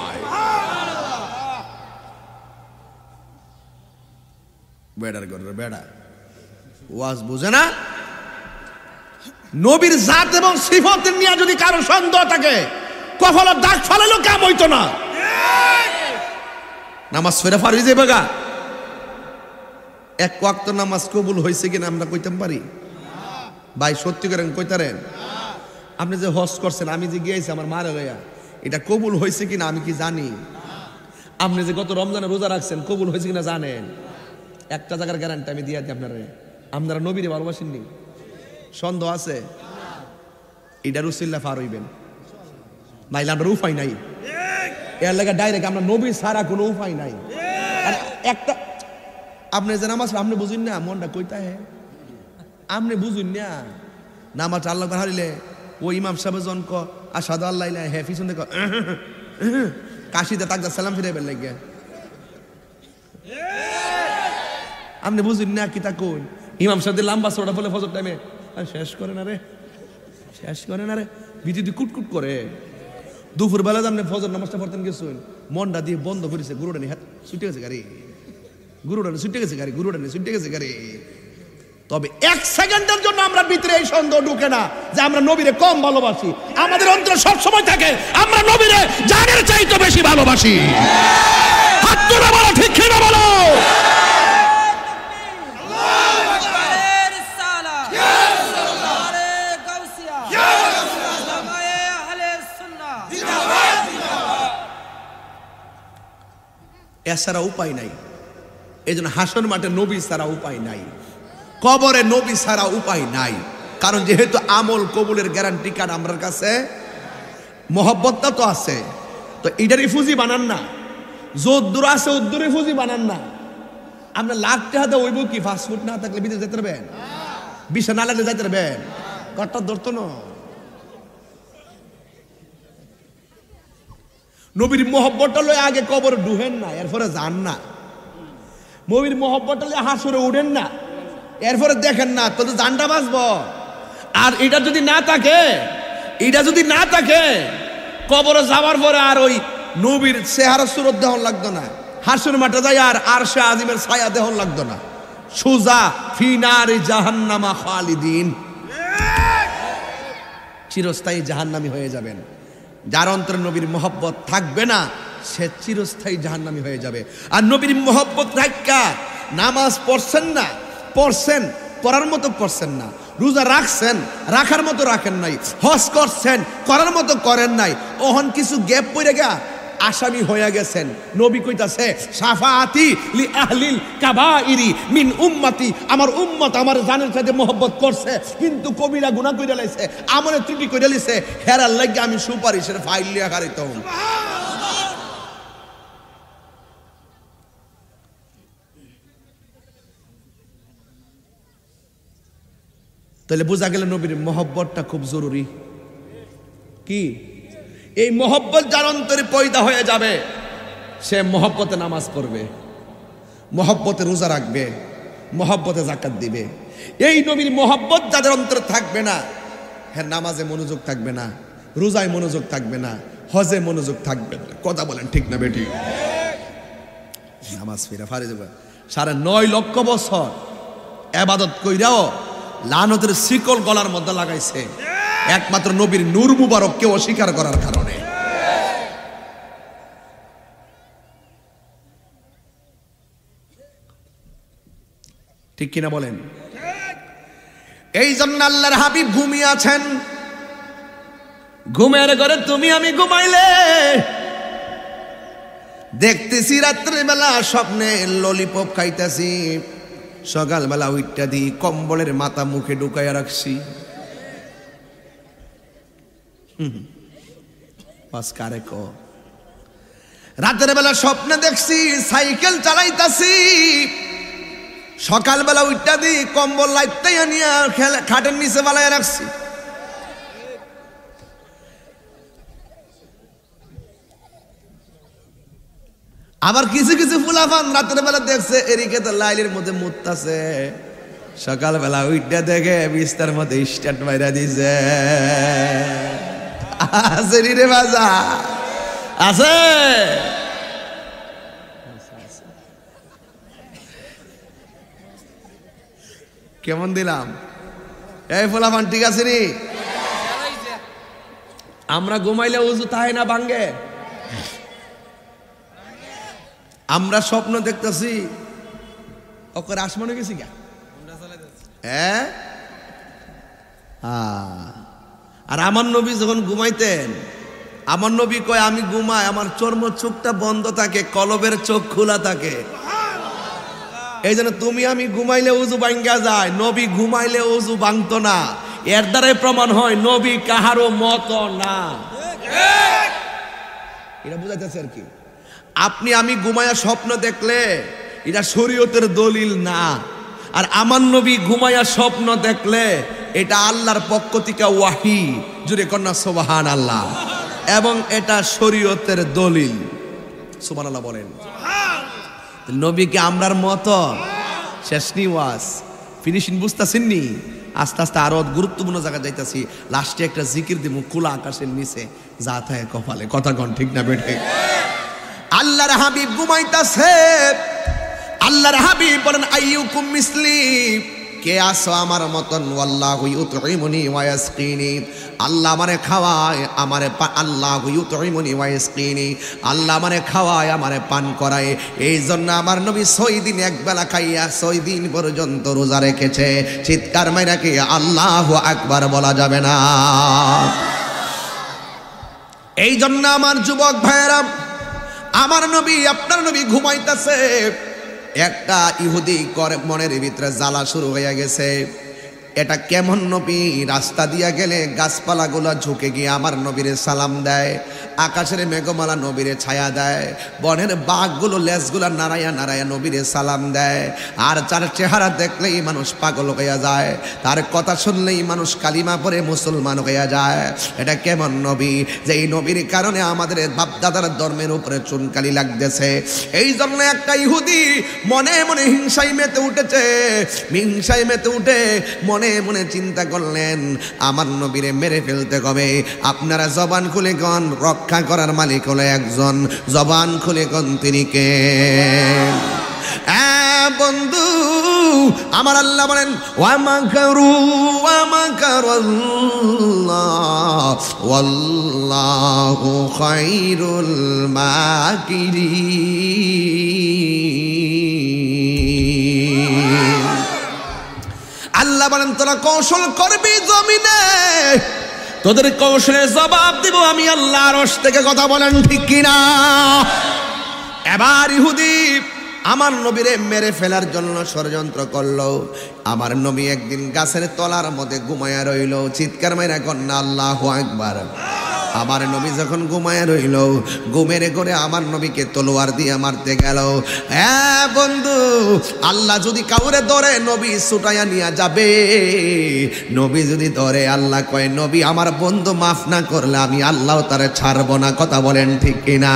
বেড়ার ঘরের বেড়া ওয়াজ বুঝে না। নবীর জাত এবং সিফত নিয়ে যদি কারো সন্দেহ থাকে, কপালে দাগ ফালালেও কাম হইতো না। নামাজ ফেরা ফারি যে বাগা, 1 ওয়াক্ত নামাজ কবুল হয়েছে কিনা আমরা কইতাম পারি? ভাই সত্যি করেন কইতারেন? আপনি যে হজ করছেন, আমি যে গিয়েছি আমার মারে লইয়া, এটা কবুল হয়েছে কিনা আমি কি জানি? আপনি যে গত রমজানে রোজা রাখছেন, কবুল হয়েছে কিনা জানেন? একটা জায়গার গ্যারান্টি আমি দিয়ে দিই আপনারা, আপনারা নবীরে ভালোবাসেননি? সন্দেহ আছে? এটা রুসিল্লা পার হইবেন, নাইলে আমরা উপায় নাই। এর লাগে ডাইরেক্ট আমরা নবী ছাড়া কোনো উপায় নাই। আর একটা আপনি যে নামাজ আপনি বুঝুন না, মনটা কইতা হে আপনি বুঝুন না। নামাজ আল্লাহ হারিলে ও ইমাম সাহেব জনক আসাদু আল্লাহ ইলাহা হে পিছন দেখো কাশিতে তাকদা সালাম ফিরে বের লাগে, আপনি বুঝুন না কি তা কোন ইমাম সাহেব লম্বা চড়া বলে ফজর টাইমে শেষ করে না রে, শেষ করে না রে, বিদ্যুৎ কুটকুট করে। দুপুর বেলা আপনি ফজর নামাজটা পড়তেন গেছেন, মনটা দিয়ে বন্ধ করেছে, গুরুডানি হাত ছুটে গেছে গাড়ি, গুরুডানি ছুটে গেছে গাড়ি, গুরুডানি ছুটে গেছে গাড়ি। তবে 1 সেকেন্ডের জন্য আমরা ভিতরে এই সন্দেহ ঢুকে না যে আমরা নবীরে কম ভালোবাসি। আমাদের অন্তরে সব সময় থাকে আমরা নবীরে জানের চাইতে বেশি ভালোবাসি। হাত তুলে বলো ঠিক কিনা বলো। এছাড়া উপায় নাই। এই জন্য হাসর মাঠে নবী ছাড়া উপায় নাই। কবরে নবী ছাড়া উপায় নাই, কারণ যেহেতু আমল কবুলের গ্যারান্টি কার্ড আমার কাছে, মহব্বতটা তো আছে, তো এটারই ফুজি বানান না, যদ্দূর আছে উদ্দূরে ফুজি বানান না। আপনার লাখ টাকা ওইব কি ফাস্টফুড না থাকলে বিদেশ যেতে পারবেন, বিশা না লাগলে যাইতে পারবেন, ঘরটা ধরতো না। নবীর মহব্বতটা লয়ে আগে কবরে ঢুহেন না, এরপরে যান না। নবীর মহব্বতটা লয়ে হাসরে উঠেন না, এরপরে দেখেন না, তো জানটা বাঁচব। আর এটা যদি না থাকে, এটা যদি না থাকে, কবরে যাওয়ার পরে আর ওই নবীর চেহারা সুরত দেহন লাগতো না, হাসর মাঠে যায় আর আরশে আজিমের ছায়া দেহন লাগতো না। সুজা ফি নারি জাহান্নামা খালিদিন, চিরস্থায়ী জাহান্নামী হয়ে যাবেন। যার অন্তরে নবীর মহব্বত থাকবে না, সে চিরস্থায়ী জাহান্নামী হয়ে যাবে। আর নবীর মহব্বত রাখা নামাজ পড়ছেন না, পড়ছেন পড়ার মতো পড়ছেন না, রোজা রাখছেন রাখার মতো রাখেন নাই, হজ করছেন করার মতো করেন নাই, ওহন কিছু গ্যাপ পড়ে গা আসামি হয়ে গেছেন। নবী কইতাছে শাফাআতি লি আহলিল কাবাইরি মিন উম্মতি, আমার উম্মত আমার জানের সাথে মহব্বত করছে, কিন্তু কবিরা গুনাহ কইরা লাইছে, আমলে ত্রুটি কইরা লাইছে, হেরার লাগি আমি সুপারিশের ফাইল লিয়া খারিতাম। তাহলে বোঝা গেল নবীর মহব্বতটা খুব জরুরি। কি এই মহব্বত যার অন্তরে পয়দা হয়ে যাবে, সে মহব্বতে নামাজ পড়বে, মহব্বতে রোজা রাখবে, মহব্বতে যাকাত দিবে। এই নবীর মহব্বত যাদের অন্তরে থাকবে না, হ্যাঁ নামাজে মনোযোগ থাকবে না, রোজায় মনোযোগ থাকবে না, হজে মনোযোগ থাকবে না। কথা বলেন ঠিক না বেটি? নামাজ ফিরা ফারে যাবে, 9.5 লক্ষ বছর ইবাদত কইরাও লানতের শিকল গলার মধ্যে লাগাইছে একমাত্র নবীর নূর মুবারককে অস্বীকার করার কারণে। ঠিক কিনা বলেন? এই জন্য আল্লাহর হাবিব ঘুমিয়ে আছেন, ঘুমের ঘরে তুমি আমি ঘুমাইলে দেখতেছি রাত্রের বেলা স্বপ্নে ললিপপ খাইতেছি, সকালবেলা উইটটা দি কম্বলের মাথা মুখে ঢুকাইয়া রাখছি। রাতের বেলা স্বপ্নে দেখছি সাইকেল চালাইতাছি, সকালবেলা উইটটা দি কম্বল লাইটাই নিয়ে খাটের নিচে বালাইয়া রাখছি। আবার কিছু কিছু ফুলাফান রাতের বেলা দেখছে এরিকে তো লাইলের মধ্যে মুততাছে, সকালবেলা উইটটা দেখে বিস্তার মধ্যে স্টার্ট মাইরা দিছে। আছে রে বাজা, আছে কেমন দিলাম? এই ফুলাফান ঠিক আছে নি? আমরা ঘুমাইলে উজু তাই না ভাঙ্গে, আমরা স্বপ্ন দেখতেছি ওকে আসমানে গেছি গা, হ্যাঁ। আর আমার নবী যখন ঘুমাইতেন, আমার নবী কয় আমি ঘুমাই আমার চর্ম চোখটা বন্ধ থাকে, কলবের চোখ খোলা থাকে। এই জন্য তুমি আমি ঘুমাইলে উজু ভাঙ্গা যায়, নবী ঘুমাইলে উজু ভাঙতো না। এর দ্বারাই প্রমাণ হয় নবী কাহারও মত না। এটা বুঝাইতেছে আর কি। আপনি আমি ঘুমায়া স্বপ্ন দেখলে এটা শরীয়তের দলিল না, আর আমার নবী ঘুমায়া স্বপ্ন দেখলে এটা আল্লাহর পক্ষ থেকে ওয়াহি, জুড়ে কন্যা সুবহানাল্লাহ, এবং এটা শরীয়তের দলিল। সুবহানাল্লাহ বলেন। নবীকে আমরার মতো শেষ নি ওয়াজ ফিনিশিং বুঝতেছেন নি? আস্তে আস্তে আরো গুরুত্বপূর্ণ জায়গায় যাইতাছি। লাস্টে একটা জিকির দিব খোলা আকাশের নিচে, যা থাকে কপালে। কথা কন ঠিক না বেঠে? আল্লাহর হাবিব ঘুমাইতাছে, আল্লাহর হাবিব বলেন আইয়ুকুম মিসলি, কে আসো আমার মতন? ওয়াল্লাহু ইউতঈমুনি ওয়া ইয়াসকিনি, আল্লাহ আমারে খাওয়ায় আমারে আল্লাহু ইউতঈমুনি ওয়া ইয়াসকিনি, আল্লাহ আমারে খাওয়ায় আমারে পান করায়। এই জন্য আমার নবী 6 দিন একবেলা খাইয়া 6 দিন পর্যন্ত রোজা রেখেছে। চিৎকার মাইরা কি আল্লাহু আকবার বলা যাবে না? এই জন্য আমার যুবক ভাইয়েরা, আমার নবী আপনার নবী ঘুমাইতেছে, একটা ইহুদি মনের ভিতরে জ্বালা শুরু হয়ে গেছে, এটা কেমন নবী? রাস্তা দিয়া গেলে গাছপালাগুলো ঝুঁকে গিয়ে আমার নবীরে সালাম দেয়, আকাশের মেঘমালা নবীরে ছায়া দেয়, বনের বাঘগুলো লেজগুলা নাড়াইয়া নাড়াইয়া নবীরে সালাম দেয়। আর যার চেহারা দেখলেই মানুষ পাগল হইয়া যায়, তার কথা শুনলেই মানুষ কালিমা পড়ে মুসলমান হইয়া যায়। এটা কেমন নবী যে এই নবীর কারণে আমাদের বাপদাদার ধর্মের উপরে চুনকালি লাগতেছে? এই জন্য একটা ইহুদি মনে মনে হিংসায় মেতে উঠেছে। হিংসায় মেতে উঠে মনে মনে চিন্তা করলেন, আমার নবীরে মেরে ফেলতে হবে। আপনারা জবান খুলে গন, রক্ষা করার মালিক হলো একজন, জবান খুলে গন, তিনি কে? বন্ধু আমার আল্লাহ বলেন, ওয়ামাকারু ওয়ামাকারাল্লাহ ওয়াল্লাহু খায়রুল মাকিরিন। আল্লাহ বলেন, তোরা কৌশল করবি জমিনে, তোদের কৌশলের জবাব দিব আমি আল্লাহ আরশ থেকে। কথা বলেন ঠিক কিনা? এবার ইহুদি আমার নবীরে মেরে ফেলার জন্য ষড়যন্ত্র করলো। আমার নবী একদিন গাছের তলার মধ্যে ঘুমায়া রইল। চিৎকার মাইরা কন্যা আল্লাহু আকবার। আমার নবী যখন ঘুমায়া রইল, ঘুমের করে আমার নবীকে তলোয়ার দিয়ে মারতে গেল। হ্যাঁ বন্ধু, আল্লাহ যদি কাউরে ধরে নবী ছুটাইয়া নিয়ে যাবে। নবী যদি ধরে, আল্লাহ কয়, নবী আমার বন্ধু মাফ না করলে আমি আল্লাহ তারে ছাড়বো না। কথা বলেন ঠিক কিনা?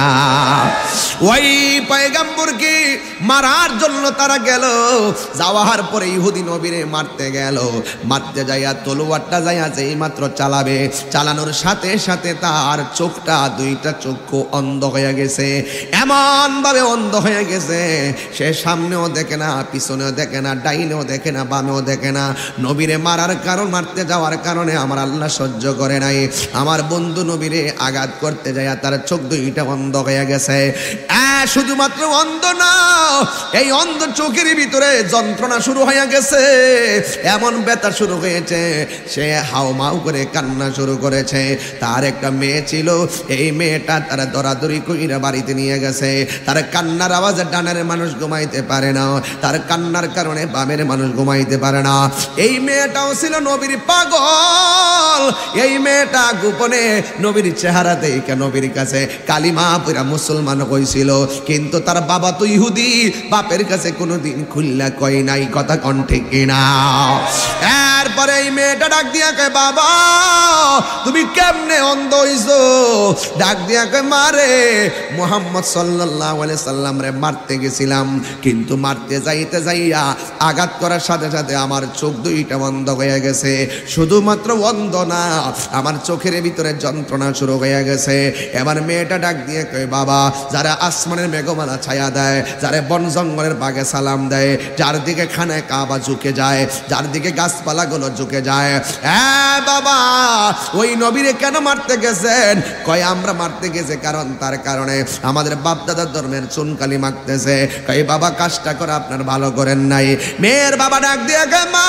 ওই পয়গম্বরকে মারার জন্য তারা গেল। যাওয়ার পরে ইহুদি নবীরে মারতে গেল। মারতে যাইয়া তলোয়ারটা যাইয়া যেই মাত্র চালাবে, চালানোর সাথে সাথে তার চোখটা, দুইটা চক্ষু অন্ধ হয়ে গেছে। এমন ভাবে অন্ধ হয়ে গেছে, সে সামনেও দেখে না, পিছনেও দেখে না, ডাইনেও দেখে না, বামেও দেখে না। নবীরে মারার কারণ, মারতে যাওয়ার কারণে আমার আল্লাহ সহ্য করে নাই। আমার বন্ধু নবীরে আঘাত করতে যায়, তার চোখ দুইটা অন্ধ হয়ে গেছে। শুধুমাত্র অন্ধ না, এই অন্ধ চোখের ভিতরে যন্ত্রণা শুরু হয়ে গেছে, এমন ব্যথা শুরু হয়েছে, সে হাউমাউ করে কান্না শুরু করেছে। তার একটা মেয়ে ছিল, এই মেয়েটা তারা দরাদরি কইরা বাড়িতে নিয়ে গেছে। তার কান্নার আওয়াজে ডানের মানুষ ঘুমাইতে পারে না, তার কান্নার কারণে বামের মানুষ ঘুমাইতে পারে না। এই মেয়েটাও ছিল নবীর পাগল। এই মেয়েটা গোপনে নবীর চেহারা দেখে নবীর কাছে কালিমা পড়া মুসলমান হয়েছিল, কিন্তু তার বাবা তো ইহুদি, বাপের কাছে কোনোদিন খুল্লা কয় নাই। কথা কোন ঠিক কিনা? এরপরে এই মেয়েটা ডাক দিয়া কয়, বাবা তুমি কেমনে অন্ধ হইছো? ডাক দিয়া কয়, মারে মুহাম্মদ সাল্লাল্লাহু আলাইহি সাল্লাম রে মারতে গেছিলাম, কিন্তু মারতে যাইতে যাইয়া আঘাত করার সাথে সাথে আমার চোখ দুইটা বন্ধ হয়ে গেছে। শুধুমাত্র অন্ধ না, আমার চোখের ভিতরে যন্ত্রণা শুরু হয়ে গেছে। এবার মেয়েটা ডাক দিয়ে কয়, বাবা যারা আসমানের মেঘমালা ছায়া দেয়, যারা বন জঙ্গলের বাগে সালাম দেয়, যার দিকে খানায় কাবা ঝুঁকে যায়, যার দিকে গাছপালাগুলো ঝুঁকে যায়, হ্যাঁ বাবা ওই নবীরে কেন মারতে গেছেন? কয় আমরা মারতে গেছে কারণ তার কারণে আমাদের বাপ দাদার ধর্মের চুনকালি মাখতেছে। কয় বাবা কাজটা করে আপনার ভালো করেন নাই। মেয়ের বাবা ডাক দিয়ে কয়, মা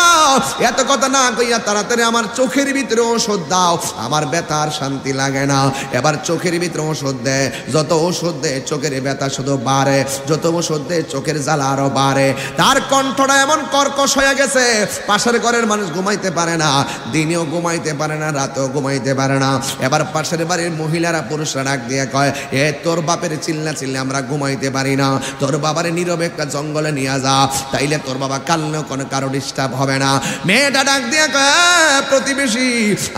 এত কথা না কইয়া তাড়াতাড়ি আমার চোখের ভিতরে ওষুধ দাও, আমার ব্যথার শান্তি লাগে না। এবার চোখের ভিতরে ওষুধ দেয়, যত ওষুধ দেয় চোখের ব্যথা শুধু বাড়ে, যত ওষুধ দেয় চোখের জ্বালা আরো বাড়ে। তার কণ্ঠটা এমন কর্কশ হয়ে গেছে, পাশের ঘরের মানুষ ঘুমাইতে পারে না, দিনেও ঘুমাইতে পারে না, রাতেও ঘুমাইতে পারে না। এবার পাশের বাড়ির মহিলারা পুরুষরা ডাক দিয়ে কয়, এ তোর বাপের চিল্লা চিল্লা আমরা ঘুমাইতে পারি না, তোর বাবারে নীরবে একটা জঙ্গলে নিয়ে যা, তাইলে তোর বাবা কালনেও কোনো কারো ডিস্টার্ব হবে না। মেয়েটা ডাক দিয়ে কয়, প্রতিবেশী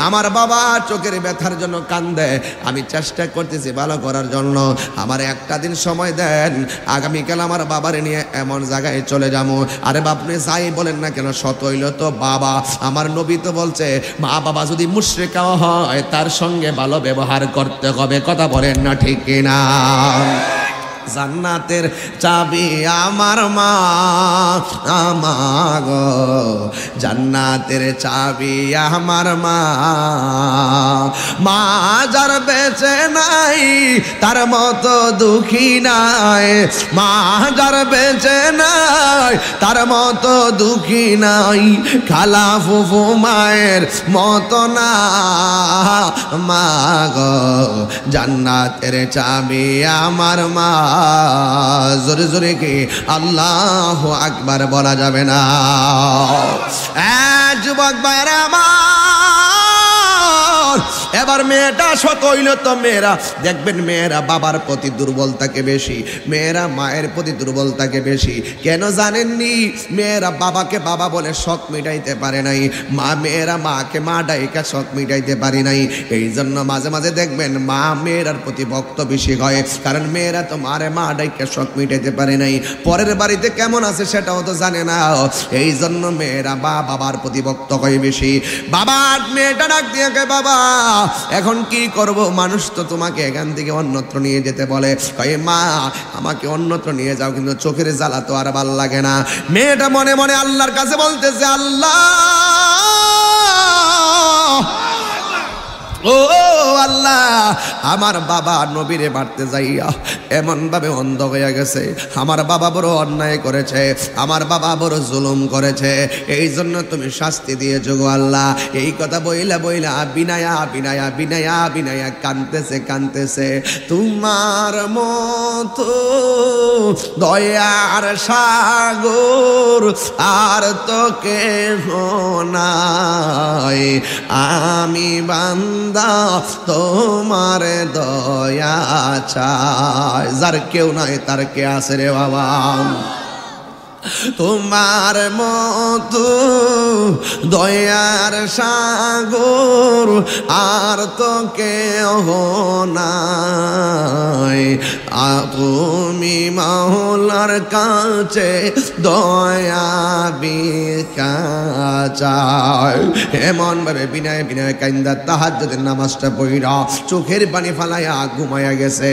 আমার বাবা চোখের ব্যথার জন্য কান্দে, আমি চেষ্টা করতেছি ভালো করার জন্য, আমার একটা দিন সময় দেন, আগামীকাল আমার বাবারে নিয়ে এমন জায়গায় চলে যাবো। আরে আপনি যাই বলেন না কেন, সত হইল তো বাবা। আমার নবী তো বলছে মা বাবা যদি মুশরিকাও হয় তার সঙ্গে ভালো ব্যবহার করতে হবে। কথা বলেন না ঠিক কিনা? জান্নাতের চাবি আমার মা, আমার গো জান্নাতের চাবি আমার মা। মা যার বেঁচে নাই তার মতো দুঃখী নাই, মা যার বেঁচে নাই তার মতো দুঃখী নাই, খালা ফুফু মায়ের মতো না। মা গো জান্নাতের চাবি আমার মা। জোরে জোরে কি আল্লাহু আকবার বলা যাবে না? যুবক ভাইরা আমার, এবার মেয়েটা শত হইল তো মেয়েরা দেখবেন মেয়েরা বাবার প্রতি দুর্বল থাকে বেশি, মেয়েরা মায়ের প্রতি দুর্বল থাকে বেশি। কেন জানেননি? মেয়েরা বাবাকে বাবা বলে শখ মিটাইতে পারে নাই, মেয়েরা মাকে মা ডাইকা শখ মিটাইতে পারে নাই। এই জন্য মাঝে মাঝে দেখবেন মা মেয়েরার প্রতি ভক্ত বেশি হয়, কারণ মেয়েরা তো মারে মা ডাইকা শখ মিটাইতে পারে নাই, পরের বাড়িতে কেমন আছে সেটাও তো জানে না। এই জন্য মেয়েরা বাবার প্রতি ভক্ত হয় বেশি। বাবা মেয়েটা ডাক দিয়ে কে বাবা এখন কি করব? মানুষ তো তোমাকে এখান থেকে অন্যত্র নিয়ে যেতে বলে। কয়ে মা আমাকে অন্যত্র নিয়ে যাও, কিন্তু চোখের জ্বালা তো আর ভাল লাগে না। মেয়েটা মনে মনে আল্লাহর কাছে বলতেছে, আল্লাহ ও আল্লাহ, আমার বাবা নবীরে মারতে যাইয়া এমন ভাবে অন্ধ হয়ে গেছে, আমার বাবা বড় অন্যায় করেছে, আমার বাবা বড় জুলুম করেছে, এই জন্য তুমি শাস্তি দিয়েছো গো আল্লাহ। এই কথা বইলা বইলা বিনায়া বিনায়া বিনায়া বিনায়া কানতেছে কানতেছে। তোমার মতো দয়ার সাগর আর তো কেহ নাই, আমি বান্দা তোমার দয়া চাই। যার কেউ নাই তার কে আছে রে বাবা? তোমার মতো দয়ার সাগর আর তো কেহ নাই, তুমি মাওলার কাছে দয়া ভিক্ষা চাই। এমন ভাবে বিনয় বিনয় কাইন্দা তাহাজ্জুদের নামাজটা পড়া চোখের পানি ফালাইয়া ঘুমাইয়া গেছে।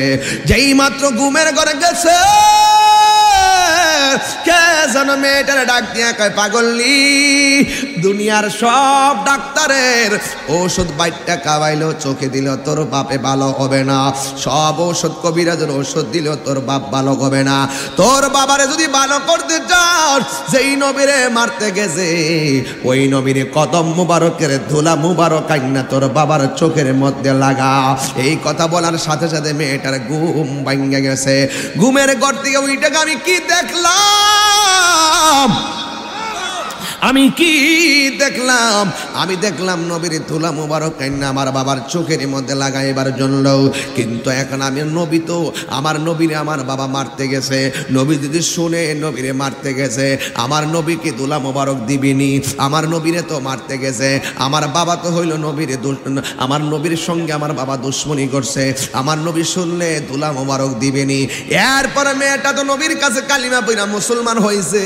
যেই মাত্র ঘুমের ঘরে গেছে, কে যেন মেয়েটারে ডাক দিয়া কয়, পাগলি দুনিয়ার সব ডাক্তারের ঔষধ বাইটটা খাওয়াইলো, চোখে দিল তোর বাপে ভালো হবে না, সব ঔষধ কবিরাজের ঔষধ দিল তোর বাপ ভালো হবে না। তোর বাবারে যদি ভালো করতে চাস, যেই নবীরে মারতে গেছে ওই নবীরে কদম মুবারকের ধুলা মুবারক আইনা তোর বাবার চোখের মধ্যে লাগা। এই কথা বলার সাথে সাথে মেয়েটার ঘুম ভাঙ্গে গেছে। ঘুমের ঘর থেকে ওইটাকে আমি কি দেখলাম, আমি কি দেখলাম? আমি দেখলাম নবীর তুলা মুবারক কাইন্না আমার বাবার চোখের মধ্যে লাগাইবার জন্য। কিন্তু এখন আমি নবী তো আমার নবীরে আমার বাবা মারতে গেছে, নবী যদি শুনে নবীরে মারতে গেছে, আমার নবীকে তুলা মুবারক দিবিনি, আমার নবীরে তো মারতে গেছে। আমার বাবা তো হইল নবীরে, আমার নবীর সঙ্গে আমার বাবা দুশ্মনী করছে, আমার নবী শুনলে তুলা মুবারক দিবেনি। এরপরে মেয়েটা তো নবীর কাছে কালিমা পড়া মুসলমান হয়েছে।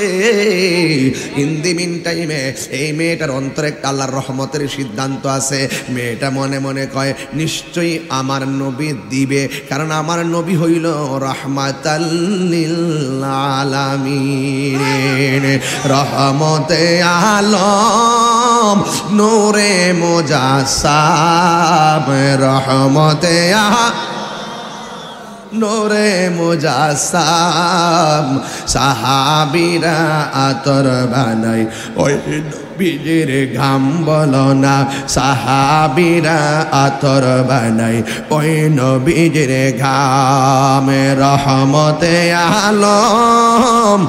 হিন্দি মিন টাইমে এই মেয়েটার অন্তরে একটা আল্লাহর রহমতের সিদ্ধান্ত আছে। মেয়েটা মনে মনে কয় নিশ্চয়ই আমার নবী দিবে, কারণ আমার নবী হইল রাহমাতাল লিল আলামিন, রহমতে আলম নূরে মুজাসসাম, রহমতে নূরে মুজাসসাম। সাহাবীরা আতর বানাই ওই নবীজির ঘাম বলো না, সাহাবীরা আতর বানাই ওই নবীজির ঘাম, রহমতে আলম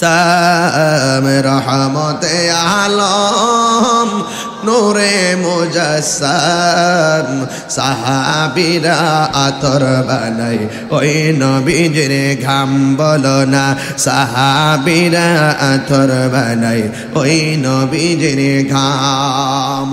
সাম, রহমতে আলম নূরে মুজাসসাম। সাহাবীরা আতর বানাই ওই নবীজির ঘাম বলো না, সাহাবীরা আতর বানাই ওই নবীজির ঘাম।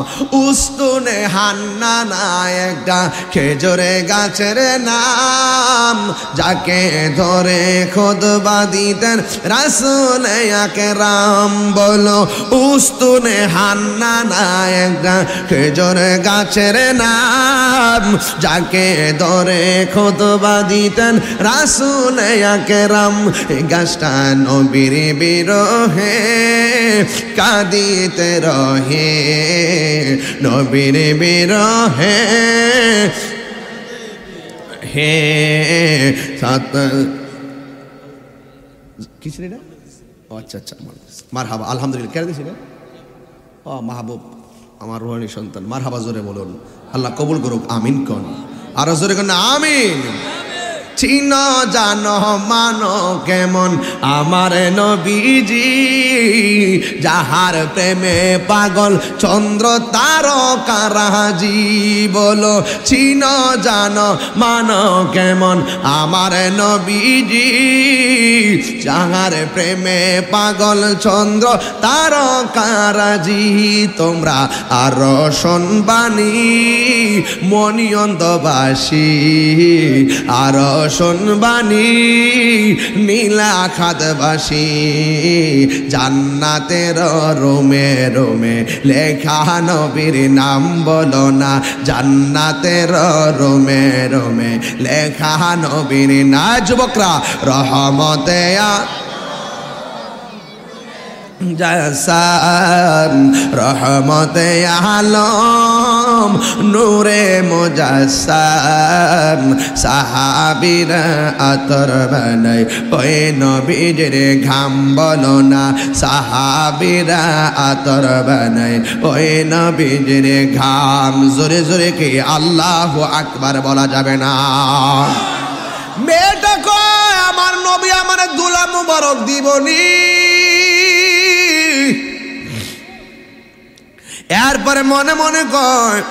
উস্তুনে হান্নানা একটা খেজুরে গাছের নাম, যাকে ধরে খুতবা দিতেন রাসূল আকরাম। বলো উস্তুনে হান্নানা একটা খেজুর গাছের নাম, যাকে ধরে খুতবা দিতেন রাসূল আকরাম। এই গাছটা নবীর বিরহে কাঁদিতে রহে, নবীর বিরহে হে সাত কি ছিল এটা? ও আচ্ছা আচ্ছা, মারহাবা, আলহামদুলিল্লাহ। কে দিয়েছিল? ও মাহবুব, আমার রোহানি সন্তান। মারহাবা জোরে বলুন, আল্লাহ কবুল করুক, আমিন কোন, আরো জোরে কোন আমিন। চিন জানো মানো কেমন আমার নবীজি, যাহার প্রেমে পাগল চন্দ্র তারকারাজি। বলো চিন জানো মানো কেমন আমার নবীজি, যাহার প্রেমে পাগল চন্দ্র তারকারাজি। তোমরা আরো শুনবানি মনিয়ন্দবাসী, আরো শুনবানি নীলাখাতবাসী, জান্নাতের রোমে রোমে লেখা নবীর নাম বলো না, জান্নাতের রোমে রোমে লেখা নবীর না। যুবকরা রহমতে জাসাম রহমতে আলম নূরে মুজাসসাম, সাহাবীরা আতর বানাই ওই নবীর ঘাম বলো না, সাহাবীরা আতর বানাই ওই নবীর ঘাম। জোরে জোরে কি আল্লাহু আকবার বলা যাবে না? মেয়েটা কয় আমার নবী আমার দুলা মুবারক দিবনি। এরপরে মনে মনে কয়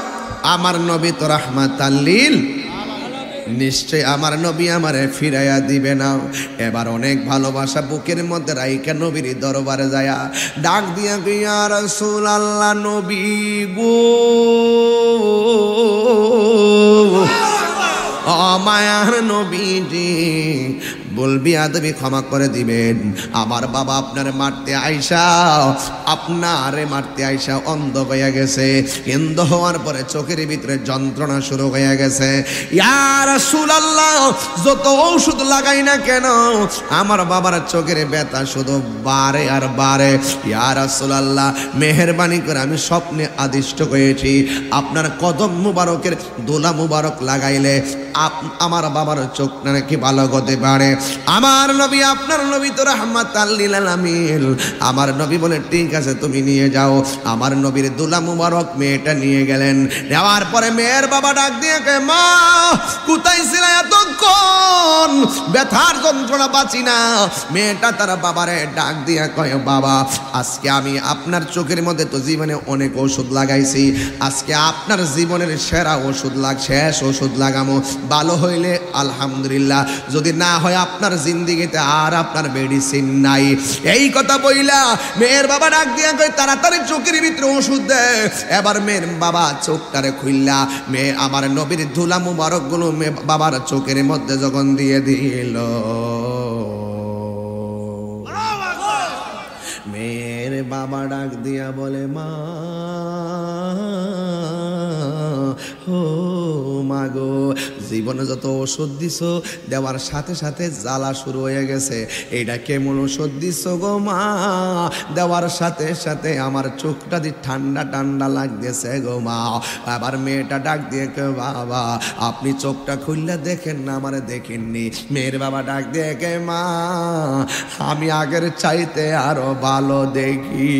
আমার নবী তো রাহমাতাল লিল, নিশ্চয় আমার নবী আমারে ফিরাইয়া দিবে না। এবার অনেক ভালোবাসা বুকের মধ্যে রাইকা নবীর দরবারে যায়া ডাক দিয়া ইয়া রাসূলুল্লাহ নবী গো, ও মায়ার নবীজি, বলবি আদবি ক্ষমা করে দিবেন। আমার বাবা আপনার মারতে আইসা, আপনারে মারতে আইসা অন্ধ হয়ে গেছে। অন্ধ হওয়ার পরে চোখের ভিতরে যন্ত্রণা শুরু হয়ে গেছে। ইয়া রাসূলুল্লাহ যত ঔষধ লাগাই না কেন আমার বাবার চোখের ব্যথা শুধু বাড়ে আর বাড়ে। ইয়া রাসূলুল্লাহ মেহেরবানি করে আমি স্বপ্নে আদিষ্ট হয়েছি আপনার কদম মুবারকের দোলা মুবারক লাগাইলে আমার বাবার চোখ নাকি ভালো হতে পারে। আমার নবী আপনার নবী তো রাহমাতাল লিল আলামিন। আমার নবী বলে ঠিক আছে তুমি নিয়ে যাও। আমার নবীর দুলা মুবারক মেয়েটা নিয়ে গেলেন। নেওয়ার পরে মেয়ের বাবা ডাক দিয়ে কে মা কোথায় ছিল এতক্ষণ, ব্যথার যন্ত্রণা বাঁচি না। মেয়েটা তার বাবারে ডাক দিয়ে কয় বাবা আজকে আমি আপনার চোখের মধ্যে তো জীবনে অনেক ওষুধ লাগাইছি, আজকে আপনার জীবনের সেরা ওষুধ শেষ ওষুধ লাগামো। ভালো হইলে আলহামদুলিল্লাহ, যদি না হয় আপনার জিন্দিগিতে আর আপনার মেডিসিন নাই। এই কথা বইলা মেয়ের বাবা ডাক দিয়া কই তাড়াতাড়ি চোখের ভিতরে ওষুধ দে। এবার মেয়ের বাবা চোখটারে খুললা মেয়ে আমার নবীর ধুলা মুবারক গুলো বাবার চোখের মধ্যে যখন দিয়ে দিল, মেয়ের বাবা ডাক দিয়া বলে মা ও মাগো, জীবনে যত ওষুধ দিছ দেওয়ার সাথে সাথে জ্বালা শুরু হয়ে গেছে। এইটা কেমন ওষুধ দিছ গো মা? দেওয়ার সাথে সাথে আমার চোখটা দিয়ে ঠান্ডা ঠান্ডা লাগতেছে গো মা। আবার মেয়েটা ডাক দিয়ে কে বাবা আপনি চোখটা খুললে দেখেন না, আমারে দেখেননি। মেয়ের বাবা ডাক দিয়ে কে মা আমি আগের চাইতে আরো ভালো দেখি।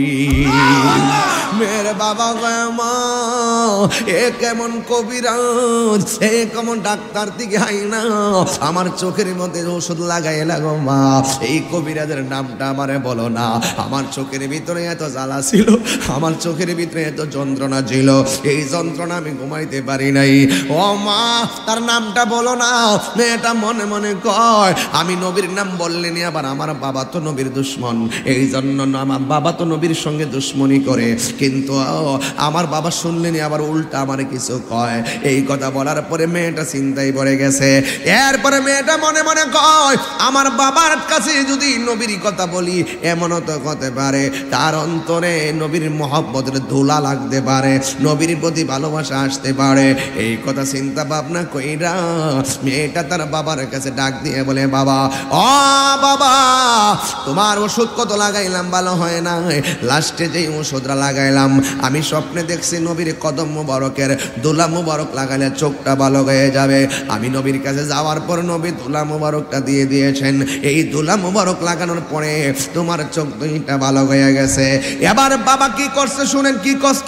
মেয়ের বাবা কয় মা এ কেমন কবিরাজ, এ কেমন ডাক্তার দিকে হাই না, আমার চোখের মধ্যে ওষুধ লাগাই লাগো মা। এই কবিরাজের নামটা আমারে বলো না। আমার চোখের ভিতরে এত জ্বালা ছিল, আমার চোখের ভিতরে এত যন্ত্রণা ছিল, এই যন্ত্রণা আমি ঘুমাইতে পারি নাই। ও মা তার নামটা বলো না। মেয়েটা মনে মনে কয় আমি নবীর নাম বললেনি, আবার আমার বাবা তো নবীর দুশ্মন, এই জন্য আমার বাবা তো নবীর সঙ্গে দুশ্মনী করে, কিন্তু আমার বাবা শুনলেনি আবার উল্টা আমার কিছু কয়। এই কথা বলার পরে মেয়েটা চিন্তায় পড়ে গেছে। এরপরে মেয়েটা মনে মনে কয় আমার বাবার কাছে যদি নবীর কথা বলি এমনও তো হতে পারে তার অন্তরে নবীর মহব্বতের ধুলা লাগতে পারে, নবীর প্রতি ভালোবাসা আসতে পারে। এই কথা চিন্তা ভাবনা কইরা মেয়েটা তার বাবার কাছে ডাক দিয়ে বলে বাবা ও বাবা তোমার ওষুধ কত লাগাইলাম ভালো হয় না, লাস্টে যেই ওষুধটা লাগাইলাম আমি স্বপ্নে দেখছি নবীর কদম মুবারকের দোলা মুবারক লাগালে চোখটা ভালো হয়ে যাবে। লাগাবে। আমি নবীর কাছে যাওয়ার পর নবী তুলা মুবারকটা দিয়ে দিয়েছেন। এই তুলা মুবারক লাগানোর পরে তোমার চোখ দুইটা ভালো হয়ে গেছে। এবার বাবা কি করছে শুনেন, কি কস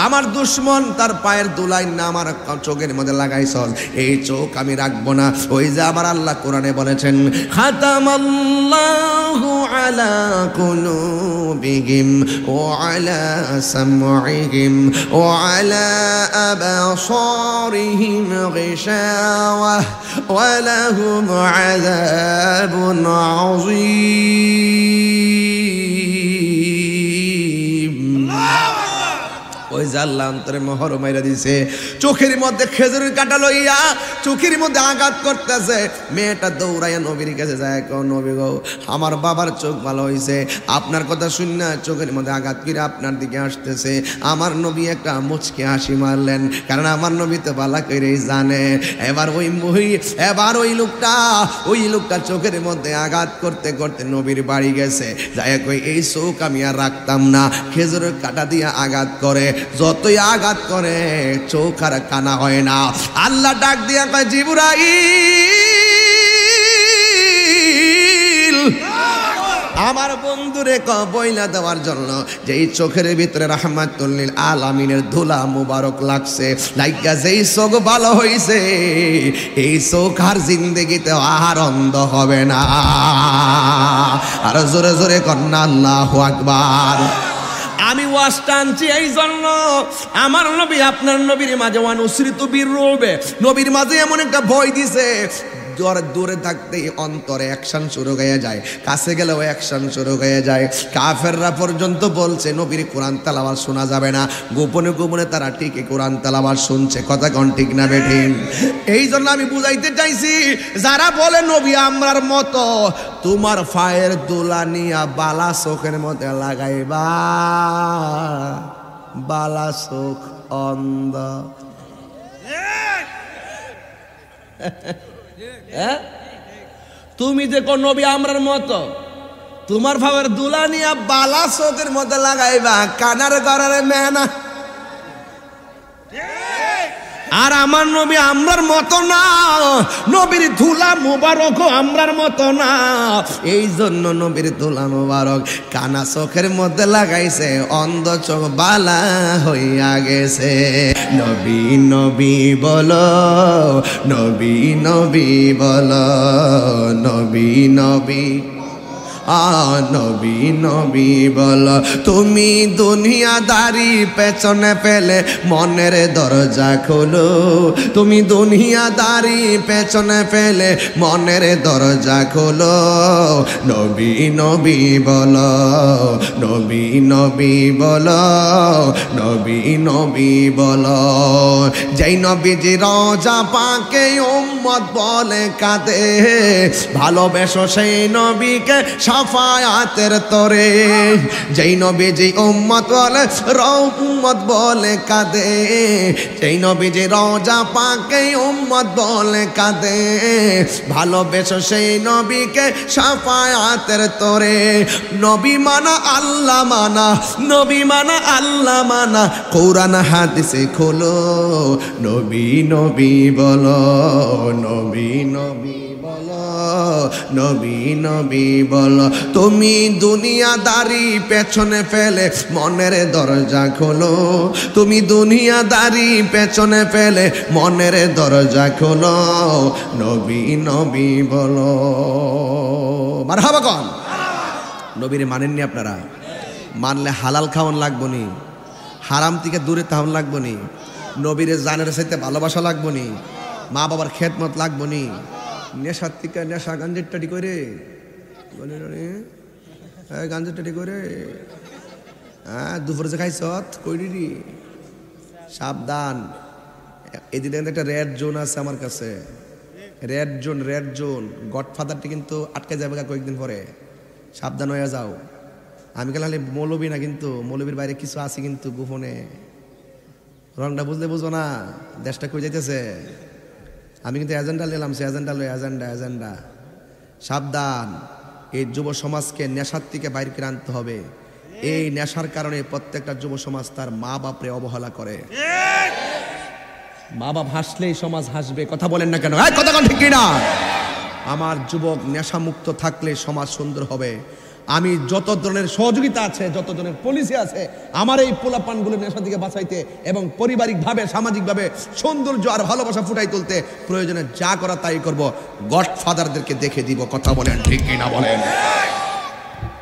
আমার দুশ্মন তার পায়ের দুলাই না আমার চোখের মধ্যে লাগাইছ, এই চোখ আমি রাখবো না। ওই যে আবার আল্লাহ কোরআনে বলেছেন, খাতামাল্লাহু আলা কুলুবিহিম ওয়া আলা সামঈহিম ওয়া আলা আবসারিহিম গিশাওয়া ওয়া লাহুম আযাবুন আযীম। ওই যে আল্লাহ অন্তরে মোহর মাইরা দিছে, চোখের মধ্যে খেজুরের কাঁটা লইয়া চোখের মধ্যে আঘাত করতেছে। মেয়েটা দৌড়াইয়া নবীর কাছে যায়, নবী গো আমার বাবার চোখ ভালো হয়েছে, আপনার কথা শুন না চোখের মধ্যে আঘাত করে আপনার দিকে আসতেছে। আমার নবী একটা মুচকে হাসি মারলেন, কারণ আমার নবী তো ভালো করেই জানে। এবার ওই লোকটা চোখের মধ্যে আঘাত করতে করতে নবীর বাড়ি গেছে, যাই কই এই চোখ আমি আর রাখতাম না। খেজুরের কাঁটা দিয়ে আঘাত করে, যতই আঘাত করে চোখ আর কানা হয় না। আল্লাহ ডাক দিয়া কয়, জিবরাইল আমার বন্ধুরে বইলা দেওয়ার জন্য যে এই চোখের ভিতরে রাহমাতুল লিল আলামিনের ধুলা মুবারক লাগছে, লাইগা যেই চোখ ভালো হইছে এই চোখ আর জিন্দেগিতে আর অন্ধ হবে না। আর জোরে জোরে কন্না আল্লাহু আকবার। আমি ওয়াজটা আনছি এই জন্য, আমার নবী আপনার নবীর মাঝে অনুসৃত বীর রবে, নবীর মাঝে এমন একটা ভয় দিছে, দূরে থাকতেই অন্তরে অ্যাকশন শুরু হয়ে যায়, কাছে গেলেও অ্যাকশন শুরু হয়ে যায়। কাফেররা পর্যন্ত বলছে নবীর কোরআন তেলাওয়াত শোনা যাবে না, গোপনে গোপনে তারা ঠিকই কোরআন তেলাওয়াত শুনছে। কথা কোন ঠিক না বেঠিক? এই জন্য আমি বুঝাইতে চাইছি, যারা বলে নবী আমরার মতো, তোমার পায়ের দোলা নিয়া বালা চোখের মধ্যে লাগাইবা, বালা চোখ অন্ধ। তুমি দেখো নবী আমরার মতো, তোমার ভাবের দুলা নিয়া বালা চোখের মধ্যে লাগাইবা, কানার গড়ারে মেনা। আর আমার নবী আমরার মতো না, নবীর ধুলা মুবারক আমরার মতো না। এই জন্য নবীর ধুলা মুবারক কানা চোখের মধ্যে লাগাইছে, অন্ধ চোখ বালা হইয়া গেছে। নবী নবী বলো, নবী নবী বলো, নবী নবী নবী নবী বল। তুমি দুনিয়াদারি পেছনে ফেলে মনের দরজা খোলো, তুমি দুনিয়াদারি পেছনে ফেলে মনের দরজা খোলো। নবী নবী বল, নবী নবী বল, নবী নবী বল। যেই নবীজি রওজা পাকে উম্মত বলে কাঁদে, ভালোবেসো সেই নবীকে শাফায়াতের তরে। যেই নবীজি উম্মত বলে উম্মত বলে কাঁদে, যেই নবীজি রওজা পাকে উম্মত বলে কাঁদে, ভালোবেসো সেই নবীকে শাফায়াতের তরে। নবী মানা আল্লাহ মানা, নবী মানা আল্লাহ মানা, কোরআন হাদিসে খোলো। নবী নবী বলো, নবী নবী বলো, নবী নবী বলো। তুমি দুনিয়াদারি পেছনে ফেলে মনের দরজা খোলো, তুমি দুনিয়াদারি পেছনে ফেলে মনের দরজা খোলো। নবী নবী বলো। মারহাবা কোন? নবীরে মানেননি আপনারা? মানলে হালাল খাওয়ান লাগবো নি, হারাম থেকে দূরে তাহন লাগবো নি, নবীরে জানের সাথে ভালোবাসা লাগবো নি, মা বাবার খেদমত লাগবো নি, নেশার থেকে নেশা গাঞ্জের টাটি করে গাঞ্জের টাটি করে দুপুরে যে খাইছ কইরি সাবধান। এদিকে একটা রেড জোন আছে আমার কাছে, রেড জোন গডফাদারটি কিন্তু আটকে যাবে কয়েকদিন পরে, সাবধান হয়ে যাও। আমি খালি মৌলবী না, কিন্তু মৌলবীর বাইরে কিছু আছে কিন্তু গোপনে। রংটা বুঝলে বুঝবো না, দেশটা কই যাইতেছে। আমি কিন্তু এজেন্ডা নিলাম, সে এজেন্ডা লই, এজেন্ডা। সাবধান, এই যুব সমাজকে নেশার থেকে বাইরে করে আনতে হবে। এই নেশার কারণে প্রত্যেকটা যুব সমাজ তার মা বাপরে অবহেলা করে। মা বাপ হাসলেই সমাজ হাসবে, কথা বলেন না কেন? এই কথা কোন ঠিক না? আমার যুবক নেশামুক্ত থাকলে সমাজ সুন্দর হবে। আমি যত ধরনের সহযোগিতা আছে, যত ধরনের পলিসি আছে, আমার এই পোলাপানগুলো নেশা থেকে বাঁচাইতে এবং পারিবারিকভাবে সামাজিকভাবে সৌন্দর্য আর ভালোবাসা ফুটাই তুলতে প্রয়োজনে যা করা তাই করব। গডফাদারদেরকে দেখে দিব, কথা বলেন ঠিক কিনা বলেন?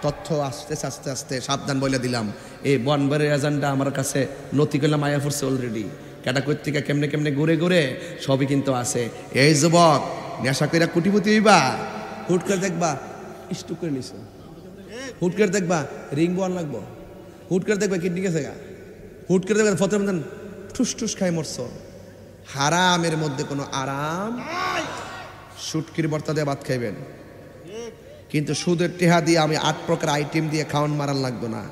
তথ্য আস্তে আস্তে আস্তে সাবধান বলে দিলাম। এই বনবারের এজেন্ডা আমার কাছে নথি করলাম, আয়া পড়ছে অলরেডি। কেটা কর্তিকা কেমনে কেমনে ঘুরে ঘুরে সবই কিন্তু আছে। এই যুবক নেশা কইরা কুটিপতি হইবা, হুট করে দেখবা স্টুক করে নিছ, হুট করে দেখবা রিং বোয়ান লাগবো, হুট করে দেখবা কিডনি গেছে গা, হুট করে দেখবা ফতের মতন ঠুস ঠুস খাই মরছ। হারামের মধ্যে কোনো আরাম। সুটকির বর্তা দিয়ে ভাত খাইবেন, কিন্তু সুদের টেহা দিয়ে আমি 8 প্রকার আইটেম দিয়ে খাওয়ান মারান লাগতো না।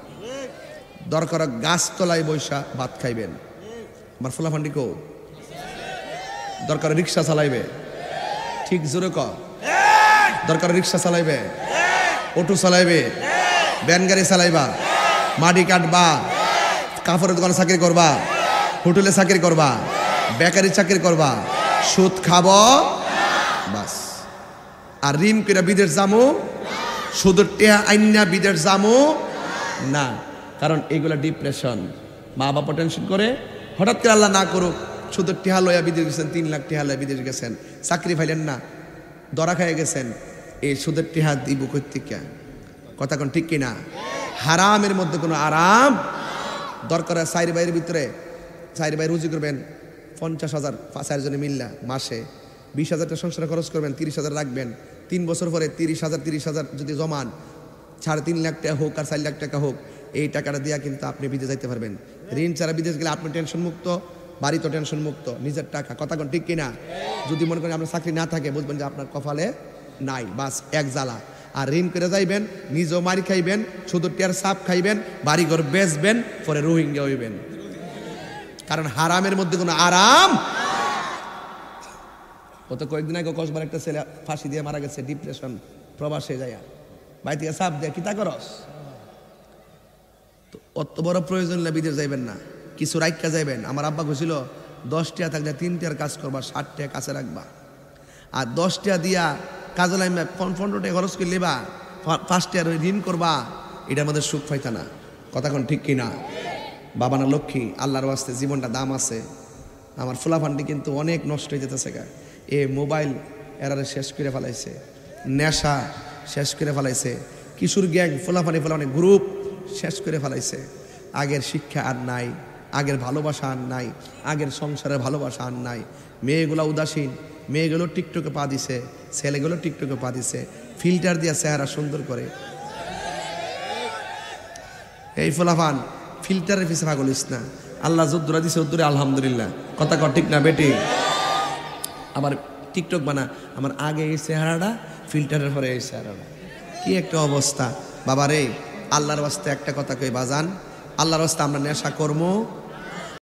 দরকার গাছতলায় বৈশা ভাত খাইবেন। আমার ফুলাফান্ডি কো দরকার রিক্সা চালাইবে, ঠিক জোরে ক, দরকার রিক্সা চালাইবে, অটো চালাইবে, ভ্যান গাড়ি চালাইবা, মাটি কাটবা, কাপড়ের দোকানে চাকরি করবা, হোটেলে চাকরি করবা, বেকারি চাকরি করবা, সুদ খাবো বাস। আর ঋণ করে বিদেশ যামো, সুদের টেহা আইনা বিদেশ যামো না। কারণ এগুলা ডিপ্রেশন। মা বাবা টেনশন করে, হঠাৎ করে আল্লাহ না করুক সুদের টেহা লইয়া বিদেশ গেছেন, 3 লাখ টেহা লইয়া বিদেশ গেছেন, চাকরি পাইলেন না, ধরা খাইয়ে গেছেন। এই সুদের টেহা দিব কর্তিকা, কথা কোন ঠিক কিনা? হারামের মধ্যে কোনো আরাম। দরকার 4 ভাইয়ের ভিতরে 4 ভাই রুজি করবেন, 50,000 4জনে মিললা মাসে 20,000 টাকা সংসারে খরচ করবেন, 30,000 রাখবেন। 3 বছর পরে 30,000 যদি জমান, 3.5 লাখ টাকা হোক আর 4 লাখ টাকা হোক, এই টাকাটা দিয়া কিন্তু আপনি বিদেশ যাইতে পারবেন। ঋণ ছাড়া বিদেশ গেলে আপনি টেনশন মুক্ত, বাড়ি তো টেনশন মুক্ত, নিজের টাকা, কথা কোন ঠিক কিনা? যদি মনে করেন আপনার চাকরি না থাকে, বুঝবেন যে আপনার কপালে নাই, বাস এক জ্বালা। আর ঋণ করে যাইবেন, নিজেও মারি খাইবেন, শুধু টিয়ার সাপ খাইবেন, বাড়িঘর বেচবেন, পরে রোহিঙ্গা হইবেন। কারণ হারামের মধ্যে কোনো আরাম। গত কয়েকদিন আগে কসবার একটা ছেলে ফাঁসি দিয়ে মারা গেছে, ডিপ্রেশন, প্রবাসে যাইয়া বাড়ি থেকে সাপ দেয়, কি তা করস? তো অত বড় প্রয়োজন না বিদেশ যাইবেন না, কিছু রাইখা যাইবেন। আমার আব্বা কইছিল 10 টাকা থাকলে 3 টাকার কাজ করবা, 60 টাকা কাছে রাখবা। আর 10 টাকা দিয়া কাজে লাইমা 15 টাকা খরচ করে লেবা, 5 টাকা ঋণ করবা, এটার মধ্যে সুখ পাইতা না, কথা কোন ঠিক কিনা? বাবা না লক্ষ্মী, আল্লাহর ওয়াস্তে জীবনটা দাম আছে। আমার ফুলাফান্ডি কিন্তু অনেক নষ্ট হয়ে যেতেছে গা। এ মোবাইল এরারে শেষ করে ফেলাইছে, নেশা শেষ করে ফেলাইছে, কিশোর গ্যাং ফুলাফানি গ্রুপ শেষ করে ফেলাইছে। আগের শিক্ষা আর নাই, আগের ভালোবাসা আর নাই, আগের সংসারের ভালোবাসা আর নাই। মেয়েগুলো উদাসীন, মেয়েগুলো টিকটকে পা দিছে, ছেলেগুলো টিকটকে পা দিছে, ফিল্টার দিয়া চেহারা সুন্দর করে। এই ফুলাফান ফিল্টারের পিছে পাগলিস না, আল্লাহ যদ্দুরা দিছে উদ্দুরে আলহামদুলিল্লাহ, কথা কর ঠিক না বেটি? আবার টিকটক বানা, আমার আগে এই চেহারাটা, ফিল্টারের পরে এই চেহারাটা, কি একটা অবস্থা। বাবা রে, আল্লাহর ওয়াস্তে একটা কথা কই বাজান, আল্লাহর ওয়াস্তে আমরা নেশা কর্ম